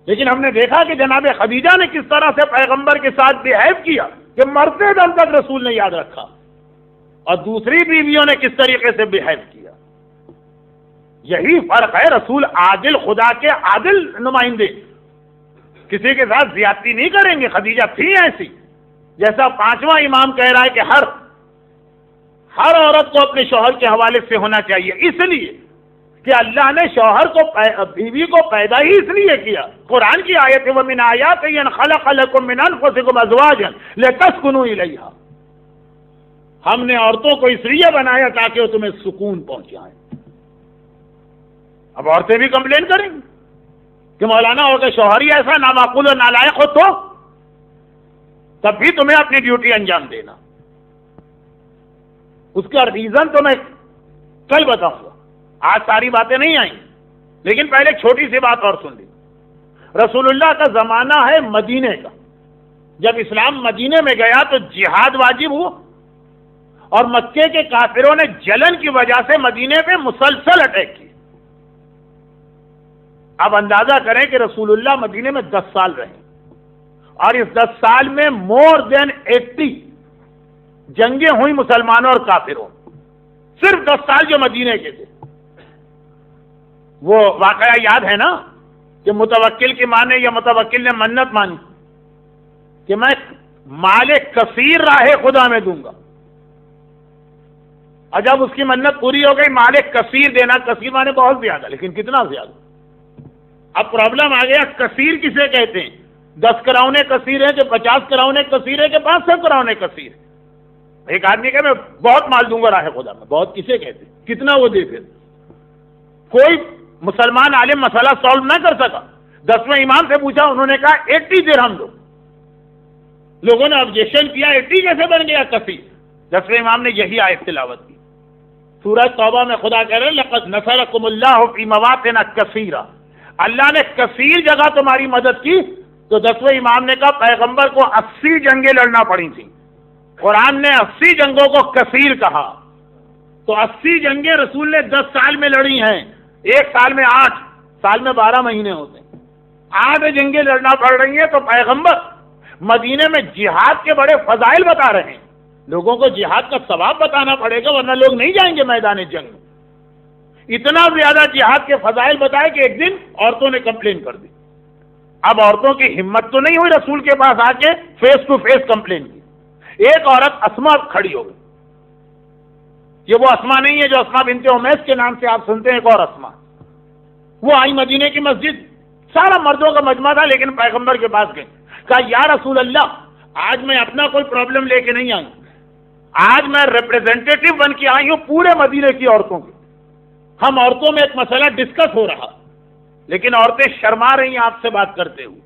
[SPEAKER 2] لیکن ہم نے دیکھا کہ جناب خدیجہ نے کس طرح سے پیغمبر کے ساتھ بہیو کیا کہ مرتے دم تک رسول نے یاد رکھا، اور دوسری بیویوں نے کس طریقے سے بہیو کیا. یہی فرق ہے. رسول عادل، خدا کے عادل نمائندے، کسی کے ساتھ زیادتی نہیں کریں گے. خدیجہ تھی ایسی. جیسا 5واں امام کہہ رہا ہے کہ ہر عورت کو اپنے شوہر کے حوالے سے ہونا چاہیے، اس لیے کہ اللہ نے شوہر کو، بیوی کو پیدا ہی اس لیے کیا. قرآن کی آیت ہے وَمِنْ آیَاتِهِ أَنْ خَلَقَ لَكُم مِّنْ أَنفُسِكُمْ أَزْوَاجًا لِتَسْكُنُوا إِلَيْهَا. ہم نے عورتوں کو اس لیے بنایا تاکہ وہ تمہیں سکون پہنچائیں. اب عورتیں بھی کمپلین کریں گی کہ مولانا ہو کہ شوہر ہی ایسا نامعقول اور نالائق ہو، تو تب بھی تمہیں اپنی ڈیوٹی انجام دینا. اس کا ریزن تو میں کل بتاؤں گا، آج ساری باتیں نہیں آئیں، لیکن پہلے چھوٹی سی بات اور سن لی. رسول اللہ کا زمانہ ہے مدینے کا. جب اسلام مدینے میں گیا تو جہاد واجب ہوا، اور مکے کے کافروں نے جلن کی وجہ سے مدینے پہ مسلسل اٹیک کی. اب اندازہ کریں کہ رسول اللہ مدینے میں 10 سال رہے، اور اس 10 سال میں مور دین 80 جنگیں ہوئی مسلمانوں اور کافروں. صرف 10 سال جو مدینے کے تھے. وہ واقعہ یاد ہے نا کہ متوکل کی ماں نے، یا متوکل نے منت مانی کہ میں مال کثیر راہ خدا میں دوں گا، اور جب اس کی منت پوری ہو گئی مال کثیر دینا، کثیر مانے بہت زیادہ، لیکن کتنا زیادہ. اب پرابلم آ گیا، کثیر کسے کہتے ہیں؟ 10 کراؤنے کثیر ہے کہ 50 کراؤنے کثیر ہے کہ 500 کراؤنے کثیر؟ ایک آدمی کہ میں بہت مال دوں گا راہ خدا میں، بہت کسے کہتے ہیں؟ کتنا وہ دے. پھر کوئی مسلمان عالم مسئلہ سالو نہ کر سکا. 10ویں امام سے پوچھا، انہوں نے کہا 80 درہم دو. لوگوں نے آبجیکشن کیا، 80 کیسے بن گیا کثیر؟ 10ویں امام نے یہی آیت تلاوت کی. سورہ توبہ میں خدا کہہ رہے لقد نصرکم اللہ فی مواطن کثیرہ. اللہ نے کثیر جگہ تمہاری مدد کی، تو 10ویں امام نے کہا پیغمبر کو 80 جنگیں لڑنا پڑی تھیں، قرآن نے 80 جنگوں کو کثیر کہا، تو 80 جنگیں رسول نے 10 سال میں لڑی ہیں، ایک سال میں 8، سال میں 12 مہینے ہوتے ہیں، 8 جنگیں لڑنا پڑ رہی ہیں، تو پیغمبر مدینے میں جہاد کے بڑے فضائل بتا رہے ہیں، لوگوں کو جہاد کا ثواب بتانا پڑے گا ورنہ لوگ نہیں جائیں گے میدان جنگ میں۔ اتنا زیادہ جہاد کے فضائل بتائے کہ ایک دن عورتوں نے کمپلین کر دی۔ اب عورتوں کی ہمت تو نہیں ہوئی رسول کے پاس آ کے فیس ٹو فیس کمپلین کی۔ ایک عورت اسما کھڑی ہو گئی، یہ وہ اسما نہیں ہے جو اسما بنت امیس کے نام سے آپ سنتے ہیں، ایک اور اسما، وہ آئی مدینے کی مسجد، سارا مردوں کا مجمع تھا لیکن پیغمبر کے پاس گئے، کہا یا رسول اللہ آج میں اپنا کوئی پرابلم لے کے نہیں آئی، آج میں ریپریزنٹیٹو بن کے آئی ہوں پورے مدینے کی عورتوں کی، ہم عورتوں میں ایک مسئلہ ڈسکس ہو رہا لیکن عورتیں شرما رہی ہیں آپ سے بات کرتے ہوئے۔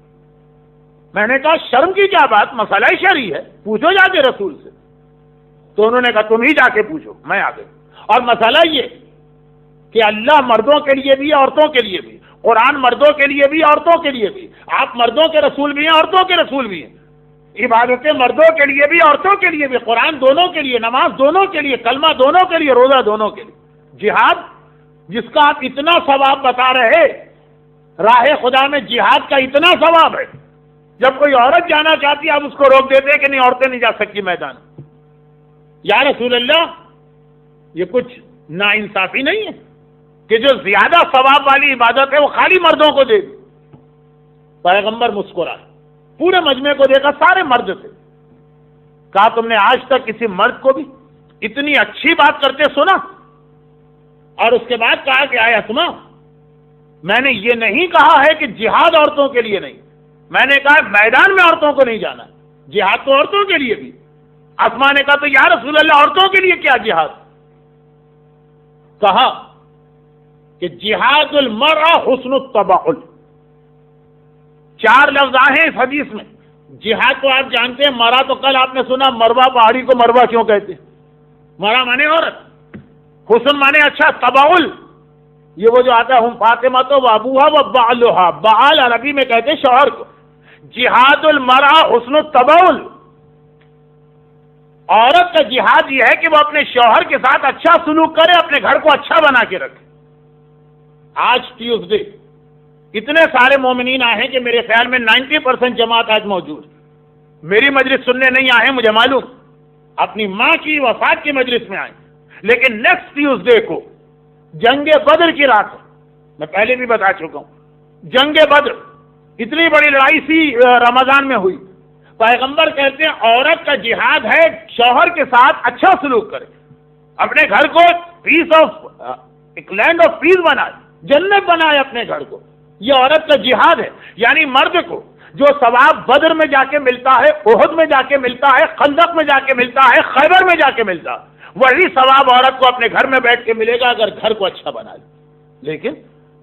[SPEAKER 2] میں نے کہا شرم کی کیا بات، مسئلہ ہی شرعی ہے، پوچھو جا کے رسول سے۔ تو انہوں نے کہا تم ہی جا کے پوچھو، میں آ گئی۔ اور مسئلہ یہ کہ اللہ مردوں کے لیے بھی عورتوں کے لیے بھی، قرآن مردوں کے لیے بھی عورتوں کے لیے بھی، آپ مردوں کے رسول بھی ہیں عورتوں کے رسول بھی ہیں، عبادتیں مردوں کے لیے بھی عورتوں کے لیے بھی، قرآن دونوں کے لیے، نماز دونوں کے لیے، کلمہ دونوں کے لیے، روزہ دونوں کے لیے، جہاد جس کا آپ اتنا ثواب بتا رہے، راہ خدا میں جہاد کا اتنا ثواب ہے، جب کوئی عورت جانا چاہتی ہے آپ اس کو روک دیتے کہ نہیں عورتیں نہیں جا سکتی میدان۔ یا رسول اللہ یہ کچھ ناانصافی نہیں ہے کہ جو زیادہ ثواب والی عبادت ہے وہ خالی مردوں کو دے دی؟ پیغمبر مسکرائے، پورے مجمع کو دیکھا، سارے مرد تھے، کہا تم نے آج تک کسی مرد کو بھی اتنی اچھی بات کرتے سنا؟ اور اس کے بعد کہا کہ آئے اسما میں نے یہ نہیں کہا ہے کہ جہاد عورتوں کے لیے نہیں، میں نے کہا میدان میں عورتوں کو نہیں جانا، جہاد تو عورتوں کے لیے بھی۔ اسما نے کہا تو یا رسول اللہ عورتوں کے لیے کیا جہاد؟ کہا کہ جہاد المرأة حسن التبعل، 4 لفظ آئے ہیں اس حدیث میں۔ جہاد تو آپ جانتے ہیں، مرا تو کل آپ نے سنا مروا پہاڑی کو مروا کیوں کہتے ہیں، مرا مانے عورت، حسن مانے اچھا، تبعل یہ وہ جو آتا ہے ہم فاطمہ تو وابوہا و بعلہا، بعال عربی میں کہتے ہیں شوہر کو۔ جہاد المرأة حسن التبعل، عورت کا جہاد یہ ہے کہ وہ اپنے شوہر کے ساتھ اچھا سلوک کرے، اپنے گھر کو اچھا بنا کے رکھے۔ آج ٹیوزڈے اتنے سارے مومنین آئے ہیں کہ میرے خیال میں 90% جماعت آج موجود، میری مجلس سننے نہیں آئے ہیں، مجھے معلوم، اپنی ماں کی وفات کی مجلس میں آئے، لیکن نیکسٹ ٹیوزڈے کو جنگ بدر کی رات، میں پہلے بھی بتا چکا ہوں، جنگ بدر اتنی بڑی لڑائی سی رمضان میں ہوئی، پیغمبر کہتے ہیں عورت کا جہاد ہے شوہر کے ساتھ اچھا سلوک کرے، اپنے گھر کو پیس آف ایک لینڈ آف پیس بنائے، جنت بنائے اپنے گھر کو، یہ عورت کا جہاد ہے۔ یعنی مرد کو جو ثواب بدر میں جا کے ملتا ہے، احد میں جا کے ملتا ہے، خندق میں جا کے ملتا ہے، خیبر میں جا کے ملتا ہے، وہی ثواب عورت کو اپنے گھر میں بیٹھ کے ملے گا اگر گھر کو اچھا بنا لے۔ لیکن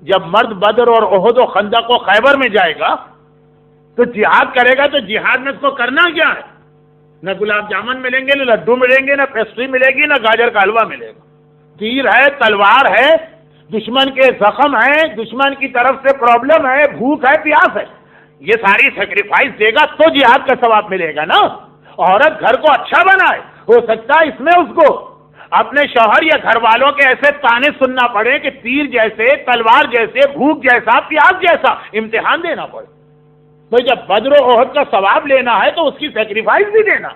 [SPEAKER 2] جب مرد بدر اور احد و خندق و خیبر میں جائے گا تو جہاد کرے گا، تو جہاد میں اس کو کرنا کیا ہے؟ نہ گلاب جامن ملیں گے، نہ لڈو ملیں گے، نہ پیسٹری ملے گی، نہ گاجر کا حلوہ ملے گا، تیر ہے، تلوار ہے، دشمن کے زخم ہیں، دشمن کی طرف سے پرابلم ہے، بھوک ہے، پیاس ہے، یہ ساری سیکریفائس دے گا تو جہاد کا ثواب ملے گا نا۔ عورت گھر کو اچھا بنائے، ہو سکتا ہے اس میں اس کو اپنے شوہر یا گھر والوں کے ایسے تانے سننا پڑے کہ تیر جیسے، تلوار جیسے، بھوک جیسا، پیاس جیسا امتحان دینا پڑے۔ بھائی جب بدر و احد کا ثواب لینا ہے تو اس کی سیکریفائس بھی دینا۔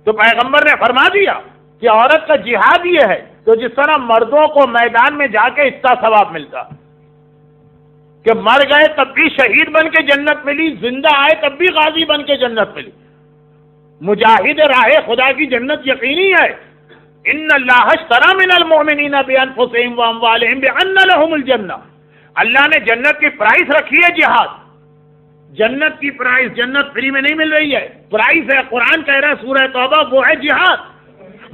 [SPEAKER 2] تو پیغمبر نے فرما دیا کہ عورت کا جہاد یہ ہے، تو جس طرح مردوں کو میدان میں جا کے اتنا ثواب ملتا کہ مر گئے تب بھی شہید بن کے جنت ملی، زندہ آئے تب بھی غازی بن کے جنت ملی، مجاہد راہ خدا کی جنت یقینی ہے۔ ان اللہ اشتری من المؤمنین بانفسہم واموالہم بان لہم الجنہ، اللہ نے جنت کی پرائس رکھی ہے جہاد، جنت کی پرائس، جنت فری میں نہیں مل رہی ہے، پرائس ہے، قرآن کہہ رہا ہے سورہ توبہ، وہ ہے جہاد۔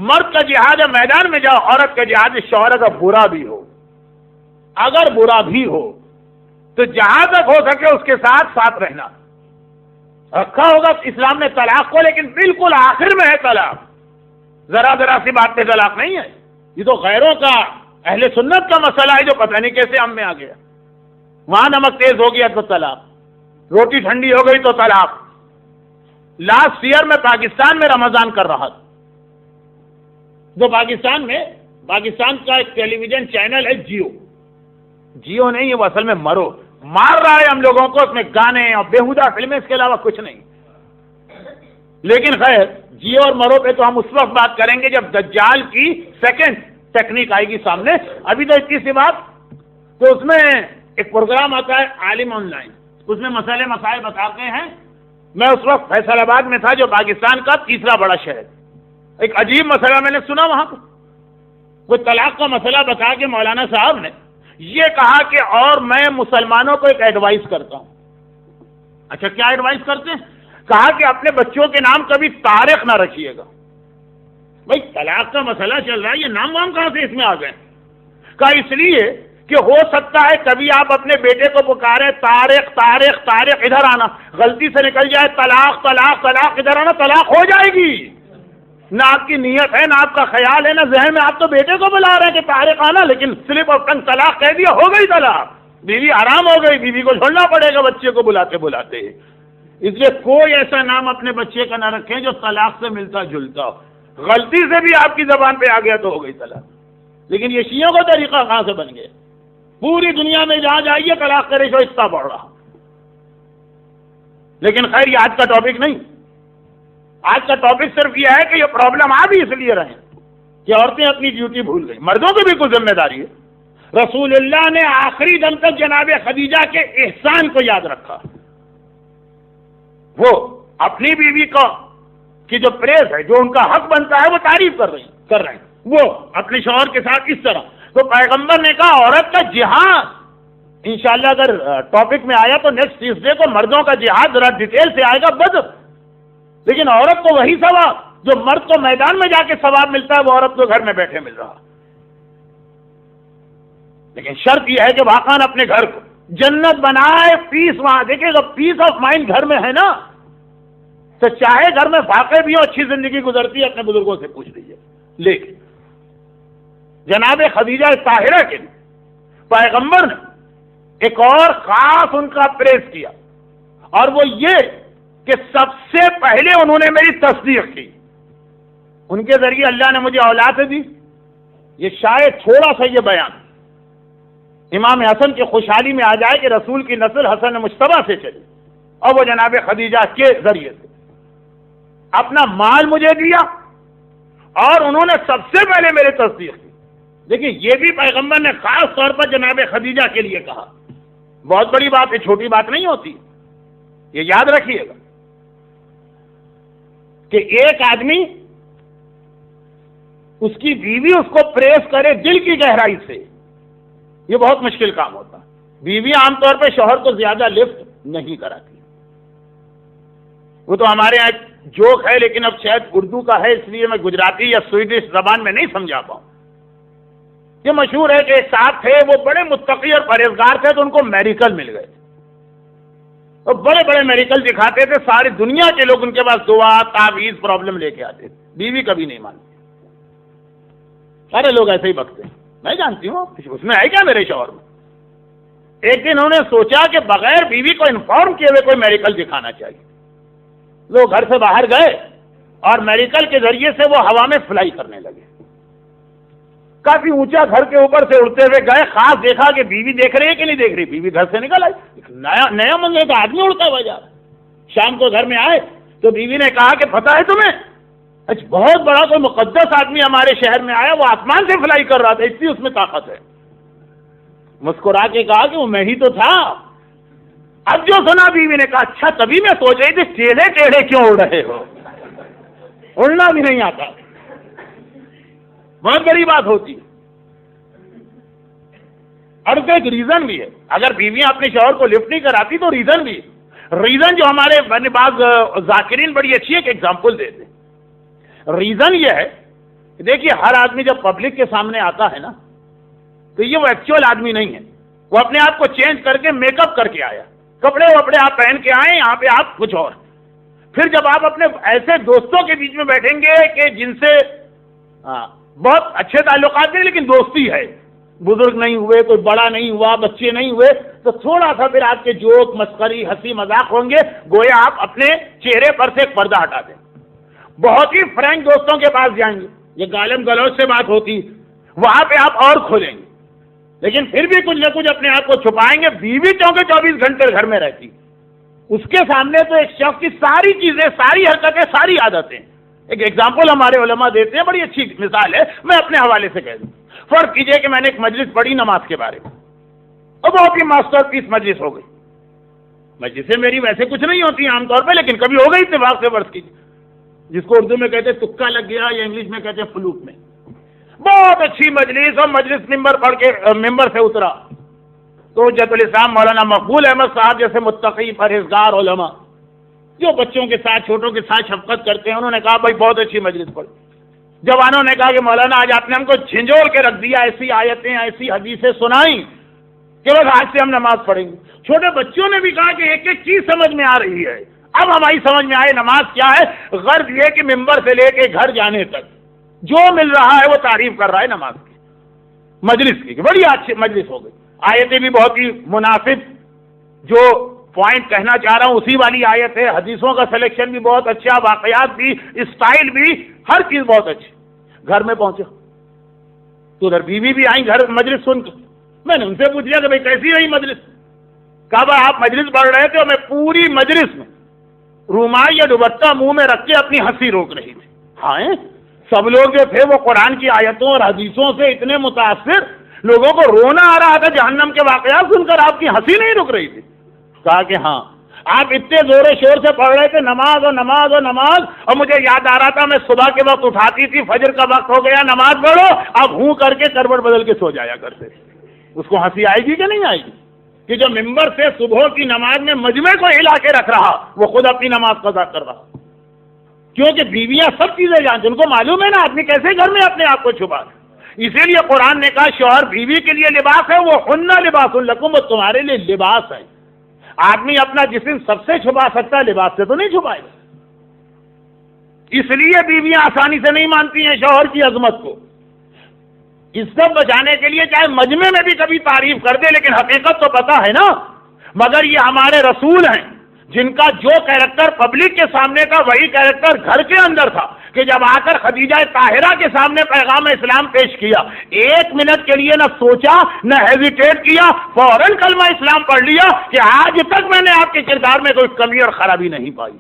[SPEAKER 2] مرد کا جہاد ہے میدان میں جاؤ، عورت کا جہاد ہے شوہر کا برا بھی ہو، اگر برا بھی ہو تو جہاں تک ہو سکے اس کے ساتھ ساتھ رہنا۔ رکھا ہوگا اسلام نے طلاق کو، لیکن بالکل آخر میں ہے طلاق، ذرا سی بات پہ طلاق نہیں ہے، یہ تو غیروں کا، اہل سنت کا مسئلہ ہے جو پتہ نہیں کیسے ہم میں آ گیا، وہاں نمک تیز ہو گیا تو طلاق۔ روٹی ٹھنڈی ہو گئی تو طلاق. لاسٹ ایئر میں پاکستان میں رمضان کر رہا تھا، تو پاکستان کا ایک ٹیلی ویژن چینل ہے جیو نہیں ہے، وہ اصل میں مرو مار رہا ہے ہم لوگوں کو، اس میں گانے اور بیہودہ فلمیں، اس کے علاوہ کچھ نہیں. لیکن خیر جیو اور مرو پہ تو ہم اس وقت بات کریں گے جب دجال کی سیکنڈ ٹیکنیک آئے گی سامنے. ابھی تو اتنی سی بات، تو اس میں ایک پروگرام آتا ہے عالم آن لائن، اس میں مسئلے مسائل بتاتے ہیں. میں اس وقت فیصل آباد میں تھا جو پاکستان کا تیسرا بڑا شہر. ایک عجیب مسئلہ میں نے سنا وہاں پہ، کوئی طلاق کا مسئلہ بتا کے مولانا صاحب نے یہ کہا کہ اور میں مسلمانوں کو ایک ایڈوائز کرتا ہوں. اچھا کیا ایڈوائز کرتے ہیں؟ کہا کہ اپنے بچوں کے نام کبھی طارق نہ رکھیے گا. بھائی طلاق کا مسئلہ چل رہا ہے، یہ نام وام کہاں سے اس میں آ گئے؟ کہا اس لیے کہ ہو سکتا ہے کبھی آپ اپنے بیٹے کو پکارے طارق طارق طارق، ادھر آنا، غلطی سے نکل جائے طلاق طلاق طلاق، ادھر آنا، طلاق ہو جائے گی. نہ آپ کی نیت ہے، نہ آپ کا خیال ہے، نہ ذہن میں، آپ تو بیٹے کو بلا رہے ہیں کہ طارق آنا، لیکن سلپ آف ٹنگ طلاق کہہ دیا، ہو گئی طلاق. بیوی آرام ہو گئی، بیوی کو چھوڑنا پڑے گا بچے کو بلاتے بلاتے. اس لیے کوئی ایسا نام اپنے بچے کا نہ رکھیں جو طلاق سے ملتا جلتا ہو. غلطی سے بھی آپ کی زبان پہ آ گیا تو ہو گئی طلاق. لیکن یہ شیعوں کا طریقہ کہاں سے بن گیا؟ پوری دنیا میں جہاں جائیے طلاق کا ریشو اتنا بڑھ رہا. لیکن خیر یہ آج کا ٹاپک نہیں. آج کا ٹاپک صرف یہ ہے کہ یہ پرابلم آ بھی اس لیے رہے کہ عورتیں اپنی ڈیوٹی بھول گئی. مردوں کی بھی کچھ ذمہ داری ہے. رسول اللہ نے آخری دم تک جناب خدیجہ کے احسان کو یاد رکھا. وہ اپنی بیوی کو کی جو پریز ہے، جو ان کا حق بنتا ہے، وہ تعریف کر رہے ہیں وہ اپنے شوہر کے ساتھ اس طرح. تو پیغمبر نے کہا عورت کا جہاد، انشاءاللہ اگر ٹاپک میں آیا تو نیکسٹ ٹیوزڈے کو مردوں کا جہاد ذرا ڈیٹیل سے آئے گا، بدر. لیکن عورت کو وہی ثواب جو مرد کو میدان میں جا کے ثواب ملتا ہے، وہ عورت کو گھر میں بیٹھے مل رہا. لیکن شرط یہ ہے کہ واقعاً اپنے گھر کو جنت بنائے، پیس وہاں. دیکھیں گا پیس آف مائنڈ گھر میں ہے نا، تو چاہے گھر میں واقع بھی ہو، اچھی زندگی گزرتی ہے، اپنے بزرگوں سے پوچھ لیجیے. لیکن جناب خدیجہ طاہرہ کے پیغمبر نے ایک اور خاص ان کا پریز کیا، اور وہ یہ کہ سب سے پہلے انہوں نے میری تصدیق کی. ان کے ذریعے اللہ نے مجھے اولاد دی. یہ شاید تھوڑا سا یہ بیان امام حسن کی خوشحالی میں آ جائے کہ رسول کی نسل حسن مجتبیٰ سے چلی، اور وہ جناب خدیجہ کے ذریعے سے اپنا مال مجھے دیا، اور انہوں نے سب سے پہلے میری تصدیق کی. دیکھیں یہ بھی پیغمبر نے خاص طور پر جناب خدیجہ کے لیے کہا. بہت بڑی بات ہے، چھوٹی بات نہیں ہوتی. یہ یاد رکھیے گا کہ ایک آدمی اس کی بیوی اس کو پریس کرے دل کی گہرائی سے، یہ بہت مشکل کام ہوتا. بیوی عام طور پہ شوہر کو زیادہ لفٹ نہیں کراتی. وہ تو ہمارے یہاں جوک ہے، لیکن اب شاید اردو کا ہے، اس لیے میں گجراتی یا سویڈش زبان میں نہیں سمجھا پاؤں. یہ مشہور ہے کہ ایک صاحب تھے، وہ بڑے متقی اور پرہیزگار تھے، تو ان کو میڈیکل مل گئے. اور بڑے بڑے میڈیکل دکھاتے تھے، ساری دنیا کے لوگ ان کے پاس دعا تعویذ پرابلم لے کے آتے تھے. بیوی کبھی نہیں مانتی. سارے لوگ ایسے ہی بکتے ہیں، میں جانتی ہوں. اس میں ہے کیا میرے شوہر میں؟ ایک دن انہوں نے سوچا کہ بغیر بیوی کو انفارم کیے ہوئے کوئی میڈیکل دکھانا چاہیے. لوگ گھر سے باہر گئے اور میڈیکل کے ذریعے سے وہ ہوا میں فلائی کرنے لگے. کافی اونچا گھر کے اوپر سے اڑتے ہوئے گئے، خاص دیکھا کہ بیوی دیکھ رہی ہے کہ نہیں دیکھ رہی. بیوی گھر سے نکل آئی، نیا منگے کا آدمی اڑتا ہوا جا رہا. شام کو گھر میں آئے تو بیوی نے کہا کہ پتہ ہے تمہیں، اچھا بہت بڑا کوئی مقدس آدمی ہمارے شہر میں آیا، وہ آسمان سے فلائی کر رہا تھا، اس لیے اس میں طاقت ہے. مسکرا کے کہا کہ وہ میں ہی تو تھا. اب جو سنا بیوی نے کہا اچھا تبھی میں سوچ رہی تھی ٹیڑھے ٹیڑھے کیوں اڑ رہے ہو، اڑنا بھی نہیں آتا. بہت بڑی بات ہوتی. اور اس کا ایک ریزن بھی ہے. اگر بیویاں اپنے شوہر کو لفٹ نہیں کراتی تو ریزن بھی ہے. ریزن جو ہمارے بعض ذاکرین بڑی اچھی ایک ایگزامپل دیتے. ریزن یہ ہے کہ دیکھیے ہر آدمی جب پبلک کے سامنے آتا ہے نا تو یہ وہ ایکچوئل آدمی نہیں ہے. وہ اپنے آپ کو چینج کر کے میک اپ کر کے آیا، کپڑے وپڑے آپ پہن کے آئے، یہاں پہ آپ کچھ اور. پھر جب آپ اپنے ایسے دوستوں کے بیچ میں بیٹھیں گے کہ جن سے بہت اچھے تعلقات ہیں لیکن دوستی ہے، بزرگ نہیں ہوئے، کوئی بڑا نہیں ہوا، بچے نہیں ہوئے، تو تھوڑا سا پھر آپ کے جوک مسخری ہنسی مذاق ہوں گے، گویا آپ اپنے چہرے پر سے ایک پردہ ہٹا دیں، بہت ہی فرینک دوستوں کے پاس جائیں گے، یہ گالم گلوچ سے بات ہوتی وہاں پہ آپ اور کھولیں گے، لیکن پھر بھی کچھ نہ کچھ اپنے آپ کو چھپائیں گے۔ بیوی چونکہ 24 گھنٹے گھر میں رہتی، اس کے سامنے تو ایک شخص کی ساری چیزیں، ساری حرکتیں، ساری عادتیں، ایک ایگزامپل ہمارے علماء دیتے ہیں، بڑی اچھی مثال ہے، میں اپنے حوالے سے کہہ دوں۔ فرض کیجئے کہ میں نے ایک مجلس پڑھی نماز کے بارے میں، اور بہت ہی ماسٹر پیس مجلس ہو گئی۔ مجلسیں میری ویسے کچھ نہیں ہوتی عام طور پہ، لیکن کبھی ہو گئی اتفاق سے، فرض کیجیے، جس کو اردو میں کہتے ہیں تکا لگ گیا، یا انگلش میں کہتے ہیں فلوک میں۔ بہت اچھی مجلس، اور مجلس ممبر پڑھ کے ممبر سے اترا تو حجت الاسلام مولانا مقبول احمد صاحب جیسے متقی پرہیزگار علماء جو بچوں کے ساتھ، چھوٹوں کے ساتھ شفقت کرتے ہیں، انہوں نے کہا بھائی بہت اچھی مجلس پڑھی۔ جوانوں نے کہا کہ مولانا آج آپ نے ہم کو جھنجھوڑ کے رکھ دیا، ایسی آیتیں، ایسی حدیثیں سنائیں کہ بس آج سے ہم نماز پڑھیں گے۔ چھوٹے بچوں نے بھی کہا کہ ایک ایک چیز سمجھ میں آ رہی ہے، اب ہماری سمجھ میں آئے نماز کیا ہے۔ غرض یہ کہ ممبر سے لے کے گھر جانے تک جو مل رہا ہے وہ تعریف کر رہا ہے نماز کی، مجلس کی، بڑی اچھی مجلس ہو گئی۔ آیتیں بھی بہت ہی مناسب، جو پوائنٹ کہنا چاہ رہا ہوں اسی والی آیت ہے، حدیثوں کا سلیکشن بھی بہت اچھا، واقعات بھی، اسٹائل بھی، ہر چیز بہت اچھی۔ گھر میں پہنچا تو ادھر بیوی بھی آئیں گھر مجلس سن کر، میں نے ان سے پوچھ لیا کہ بھائی کیسی رہی مجلس؟ کہا بھائی آپ مجلس پڑھ رہے تھے اور میں پوری مجلس میں رومال یا دوپٹہ منہ میں رکھ کے اپنی ہنسی روک رہی تھی۔ ہاں سب لوگ جو تھے وہ قرآن کی آیتوں اور حدیثوں سے اتنے متاثر، لوگوں کو رونا آ رہا تھا جہنم کے واقعات سن کر، آپ کی ہنسی نہیں رک رہی تھی۔ کہا کہ ہاں آپ اتنے زور و شور سے پڑھ رہے تھے نماز اور نماز اور نماز، اور مجھے یاد آ رہا تھا میں صبح کے وقت اٹھاتی تھی، فجر کا وقت ہو گیا نماز پڑھو، اب ہوں کر کے کروٹ بدل کے سو جایا کرتے۔ اس کو ہنسی آئے گی کہ نہیں آئے گی کہ جو ممبر سے صبح کی نماز میں مجمع کو ہلا کے رکھ رہا وہ خود اپنی نماز قضا کر رہا؟ کیونکہ بیویاں سب چیزیں جانتی، ان کو معلوم ہے نا آدمی کیسے گھر میں اپنے آپ کو چھپا۔ اسی لیے قرآن نے کہا شوہر بیوی کے لیے لباس ہے، وہ ہن لباس لکم، وہ تمہارے لیے لباس ہے۔ آدمی اپنا جسم سب سے چھپا سکتا ہے، لباس سے تو نہیں چھپائے گا۔ اس لیے بیویاں آسانی سے نہیں مانتی ہیں شوہر کی عظمت کو، عزت بچانے کے لیے چاہے مجمع میں بھی کبھی تعریف کر دے، لیکن حقیقت تو پتا ہے نا۔ مگر یہ ہمارے رسول ہیں جن کا جو کیریکٹر پبلک کے سامنے تھا وہی کیریکٹر گھر کے اندر تھا، کہ جب آ کر خدیجہ طاہرہ کے سامنے پیغام اسلام پیش کیا، ایک منٹ کے لیے نہ سوچا نہ ہیزیٹیٹ کیا، فوراً کلمہ اسلام پڑھ لیا کہ آج تک میں نے آپ کے کردار میں کوئی کمی اور خرابی نہیں پائی۔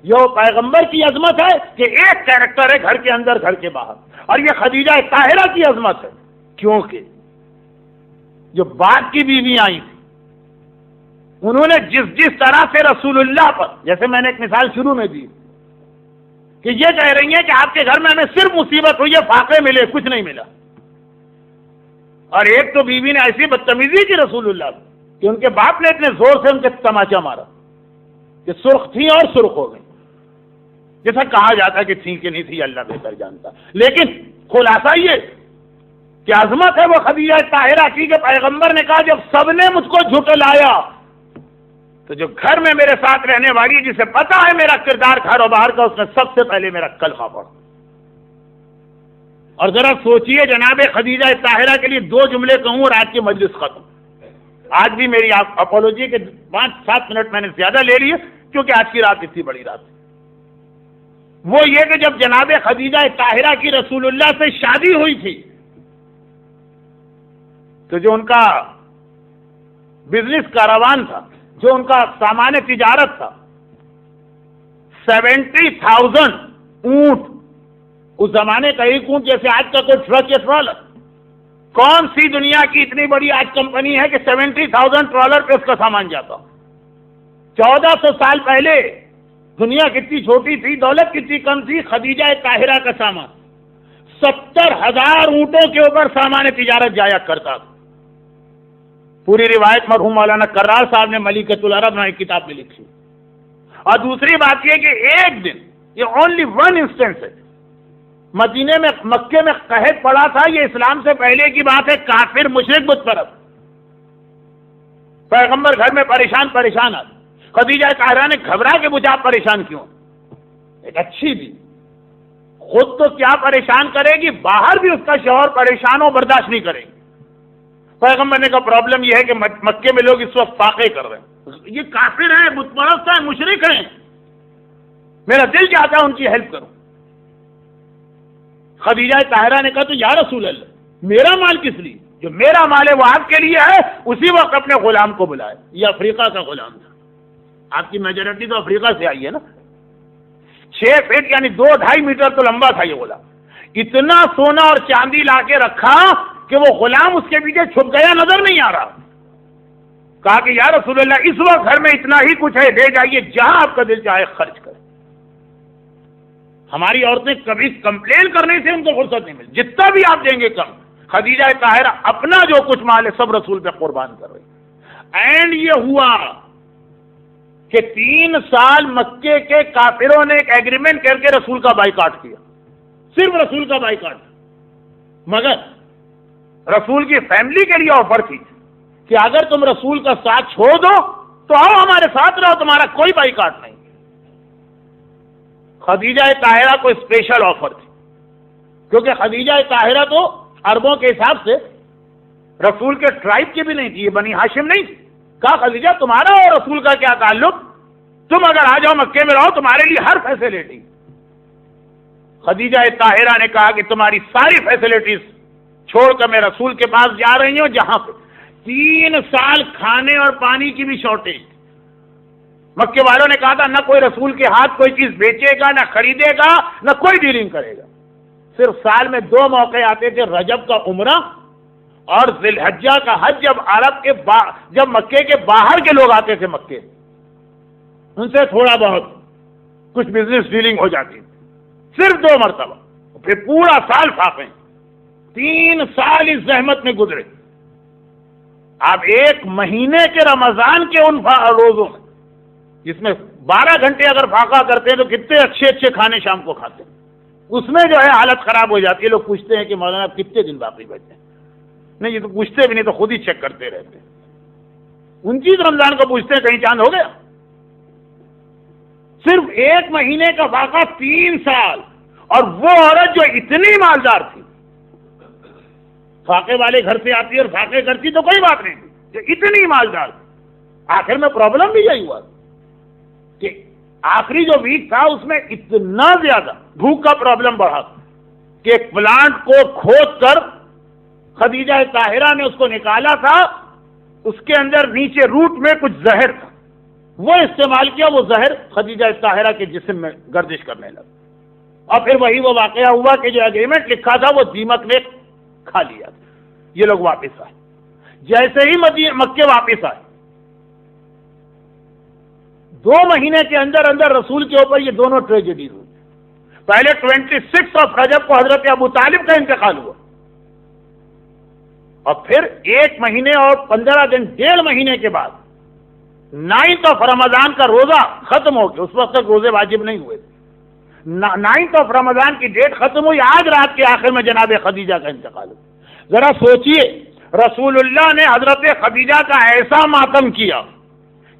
[SPEAKER 2] یہ پیغمبر کی عظمت ہے کہ ایک کیریکٹر ہے گھر کے اندر گھر کے باہر، اور یہ خدیجہ طاہرہ کی عظمت ہے کیونکہ جو بعد کی بیوی آئی تھی انہوں نے جس طرح سے رسول اللہ پر، جیسے میں نے ایک مثال شروع میں دی کہ یہ کہہ رہی ہیں کہ آپ کے گھر میں ہمیں صرف مصیبت ہوئی ہے، فاقے ملے، کچھ نہیں ملا، اور ایک تو بیوی نے ایسی بدتمیزی کی رسول اللہ کہ ان کے باپ نے اتنے زور سے ان کے تماچا مارا کہ سرخ تھی اور سرخ ہو گئی۔ جیسا کہا جاتا کہ تھی کہ نہیں تھی اللہ بہتر جانتا، لیکن خلاصہ یہ کہ عظمت ہے وہ خدیجہ طاہرہ کی کہ پیغمبر نے کہا جب سب نے مجھ کو جھٹلایا تو جو گھر میں میرے ساتھ رہنے والی جسے پتا ہے میرا کردار گھر و باہر کا، اس نے سب سے پہلے میرا کلمہ پڑھا۔ اور ذرا سوچئے جناب خدیجہ طاہرہ کے لیے 2 جملے کہوں اور آج کی مجلس ختم۔ آج بھی میری اپولوجی کے 5-7 منٹ میں نے زیادہ لے لیے کیونکہ آج کی رات اتنی بڑی رات ہے۔ وہ یہ کہ جب جناب خدیجہ طاہرہ کی رسول اللہ سے شادی ہوئی تھی تو جو ان کا بزنس کاروان تھا، جو ان کا سامان تجارت تھا، 70,000 اونٹ، اس زمانے کا ایک اونٹ جیسے آج کا کوئی ٹرک یا ٹرالر، کون سی دنیا کی اتنی بڑی آج کمپنی ہے کہ 70,000 ٹرالر پہ اس کا سامان جاتا؟ 1400 سال پہلے دنیا کتنی چھوٹی تھی، دولت کتنی کم تھی، خدیجہ طاہرہ کا سامان 70,000 اونٹوں کے اوپر سامان تجارت جایا کرتا تھا۔ پوری روایت مرحوم مولانا کرار صاحب نے ملکۃ العرب میں ایک کتاب میں لکھی۔ اور دوسری بات یہ کہ ایک دن، یہ اونلی 1 انسٹنس ہے، مدینے میں مکے میں قحط پڑا تھا، یہ اسلام سے پہلے کی بات ہے، کافر مشرک بت پرست، پیغمبر گھر میں پریشان آتے، خدیجہ طاہرہ نے گھبرا کے پوچھا آپ پریشان کیوں؟ ایک اچھی بھی خود تو کیا پریشان کرے گی، باہر بھی اس کا شوہر پریشان ہو برداشت نہیں کرے گی۔ پیغمبر نے کہا پرابلم یہ ہے کہ مکے میں لوگ اس وقت فاقے کر رہے ہیں، یہ کافر ہیں، بت پرست ہیں، مشرک ہیں، میرا دل چاہتا ہے ان کی ہیلپ کروں۔ خدیجہ طاہرہ نے کہا تو یا رسول اللہ میرا مال کس لیے؟ جو میرا مال ہے وہ آپ کے لیے ہے۔ اسی وقت اپنے غلام کو بلائے، یہ افریقہ کا غلام تھا، آپ کی میجورٹی تو افریقہ سے آئی ہے نا۔ 6 فٹ یعنی 2-2.5 میٹر تو لمبا تھا یہ غلام، اتنا سونا اور چاندی لا کے رکھا کہ وہ غلام اس کے پیچھے چھپ گیا، نظر نہیں آ رہا۔ کہا کہ یا رسول اللہ اس وقت گھر میں اتنا ہی کچھ ہے، لے جائیے جہاں آپ کا دل چاہے خرچ کریں۔ ہماری عورتیں کبھی کمپلین کرنے سے ان کو فرصت نہیں ملتی، جتنا بھی آپ دیں گے کم۔ خدیجہ طاہرہ اپنا جو کچھ مال ہے سب رسول پہ قربان کر رہی۔ اینڈ یہ ہوا کہ 3 سال مکے کے کافروں نے ایک ایگریمنٹ کر کے رسول کا بائیکاٹ کیا، صرف رسول کا بائیکاٹ، مگر رسول کی فیملی کے لیے آفر تھی کہ اگر تم رسول کا ساتھ چھوڑ دو تو آؤ ہمارے ساتھ رہو، تمہارا کوئی بائیکاٹ نہیں۔ خدیجہ طاہرہ کو اسپیشل آفر تھی، کیونکہ خدیجہ طاہرہ تو عربوں کے حساب سے رسول کے ٹرائب کی بھی نہیں تھی، یہ بنی ہاشم نہیں تھی۔ کہا خدیجہ تمہارا اور رسول کا کیا تعلق، تم اگر آ جاؤ مکے میں رہو تمہارے لیے ہر فیسلٹی۔ خدیجہ طاہرہ نے کہا کہ تمہاری ساری فیسلٹیز چھوڑ کر میں رسول کے پاس جا رہی ہوں، جہاں پہ 3 سال کھانے اور پانی کی بھی شارٹیج۔ مکے والوں نے کہا تھا نہ کوئی رسول کے ہاتھ کوئی چیز بیچے گا، نہ خریدے گا، نہ کوئی ڈیلنگ کرے گا۔ صرف سال میں 2 موقع آتے تھے، رجب کا عمرہ اور ذی الحجہ کا حج، جب مکے کے باہر کے لوگ آتے تھے مکے، ان سے تھوڑا بہت کچھ بزنس ڈیلنگ ہو جاتی تھی، صرف 2 مرتبہ، پھر پورا سال فاقے۔ 3 سال اس زحمت میں گزرے۔ آپ 1 مہینے کے رمضان کے ان روزوں میں جس میں 12 گھنٹے اگر فاقہ کرتے ہیں تو کتنے اچھے کھانے شام کو کھاتے ہیں، اس میں جو ہے حالت خراب ہو جاتی ہے۔ لوگ پوچھتے ہیں کہ مولانا آپ کتنے دن باقی بچے ہیں؟ نہیں یہ تو پوچھتے بھی نہیں، تو خود ہی چیک کرتے رہتے ہیں۔ 29 رمضان کو پوچھتے ہیں کہیں چاند ہو گیا؟ صرف 1 مہینے کا فاقہ 3 سال، اور وہ عورت جو اتنی مالدار تھی، فاقے والے گھر سے آتی اور فاقے کرتی تو کوئی بات نہیں تھی، جو اتنی مالدار تھی۔ آخر میں پرابلم بھی یہی ہوا کہ آخری جو ویک تھا اس میں اتنا زیادہ بھوک کا پرابلم بڑھا کہ ایک پلانٹ کو کھود کر خدیجہ طاہرہ نے اس کو نکالا تھا، اس کے اندر نیچے روٹ میں کچھ زہر تھا، وہ استعمال کیا، وہ زہر خدیجہ طاہرہ کے جسم میں گردش کرنے لگا، اور پھر وہی وہ واقعہ ہوا کہ جو ایگریمنٹ لکھا تھا وہ دیمک نے کھا لیا تھا۔ یہ لوگ واپس آئے، جیسے ہی مکے واپس آئے 2 مہینے کے اندر رسول کے اوپر یہ دونوں ٹریجڈیز ہوئی۔ پہلے 26 رجب کو حضرت ابو طالب کا انتقال ہوا، اور پھر 1 مہینے اور 15 دن 1.5 مہینے کے بعد 9 رمضان کا روزہ ختم ہو گیا، اس وقت تک روزے واجب نہیں ہوئے تھے۔ 9 رمضان کی ڈیٹ ختم ہوئی، آج رات کے آخر میں جناب خدیجہ کا انتقال ہوا۔ ذرا سوچئے رسول اللہ نے حضرت خدیجہ کا ایسا ماتم کیا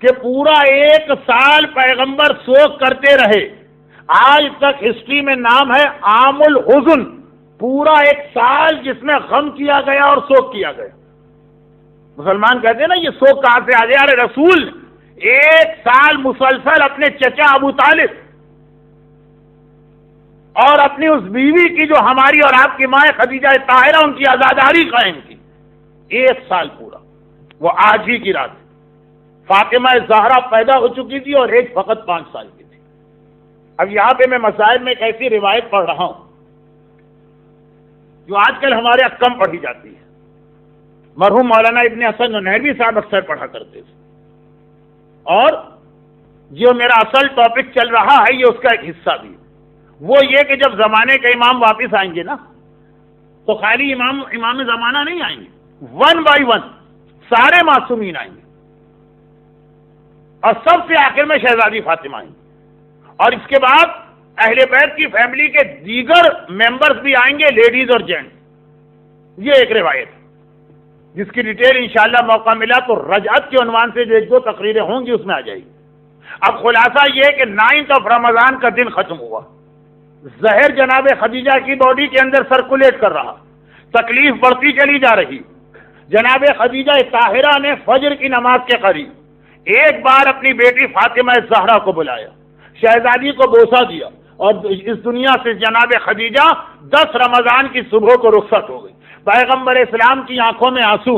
[SPEAKER 2] کہ پورا 1 سال پیغمبر سوگ کرتے رہے۔ آج تک ہسٹری میں نام ہے عام الحزن، پورا 1 سال جس میں غم کیا گیا اور سوگ کیا گیا۔ مسلمان کہتے ہیں نا یہ سوگ کہاں سے آ گیا؟ ارے رسول 1 سال مسلسل اپنے چچا ابو طالب اور اپنی اس بیوی کی جو ہماری اور آپ کی ماں خدیجہ طاہرہ، ان کی عزاداری قائم کی 1 سال پورا۔ وہ آج ہی کی رات فاطمہ زہرا پیدا ہو چکی تھی اور ایج فقط 5 سال کی تھی۔ اب یہاں پہ میں مسائل میں ایک ایسی روایت پڑھ رہا ہوں جو آج کل ہمارے یہاں کم پڑھی جاتی ہے، مرحوم مولانا ابن حسن ننہروی صاحب اکثر پڑھا کرتے تھے، اور جو میرا اصل ٹاپک چل رہا ہے یہ اس کا ایک حصہ بھی ہے۔ وہ یہ کہ جب زمانے کے امام واپس آئیں گے نا تو خالی امام زمانہ نہیں آئیں گے، 1 بائی 1 سارے معصومین آئیں گے، اور سب سے آخر میں شہزادی فاطمہ آئیں گے، اور اس کے بعد اہل بیت کی فیملی کے دیگر ممبرز بھی آئیں گے، لیڈیز اور جینٹس۔ یہ ایک روایت ہے جس کی ڈیٹیل انشاءاللہ موقع ملا تو رجعت کے عنوان سے جو 1-2 تقریریں ہوں گی اس میں آ جائے گی۔ اب خلاصہ یہ کہ 9 رمضان کا دن ختم ہوا، زہر جناب خدیجہ کی باڈی کے اندر سرکولیٹ کر رہا، تکلیف بڑھتی چلی جا رہی، جناب خدیجہ طاہرہ نے فجر کی نماز کے قریب ایک بار اپنی بیٹی فاطمہ زہرا کو بلایا، شہزادی کو بوسہ دیا، اور اس دنیا سے جناب خدیجہ 10 رمضان کی صبح کو رخصت ہو گئی۔ پیغمبر اسلام کی آنکھوں میں آنسو،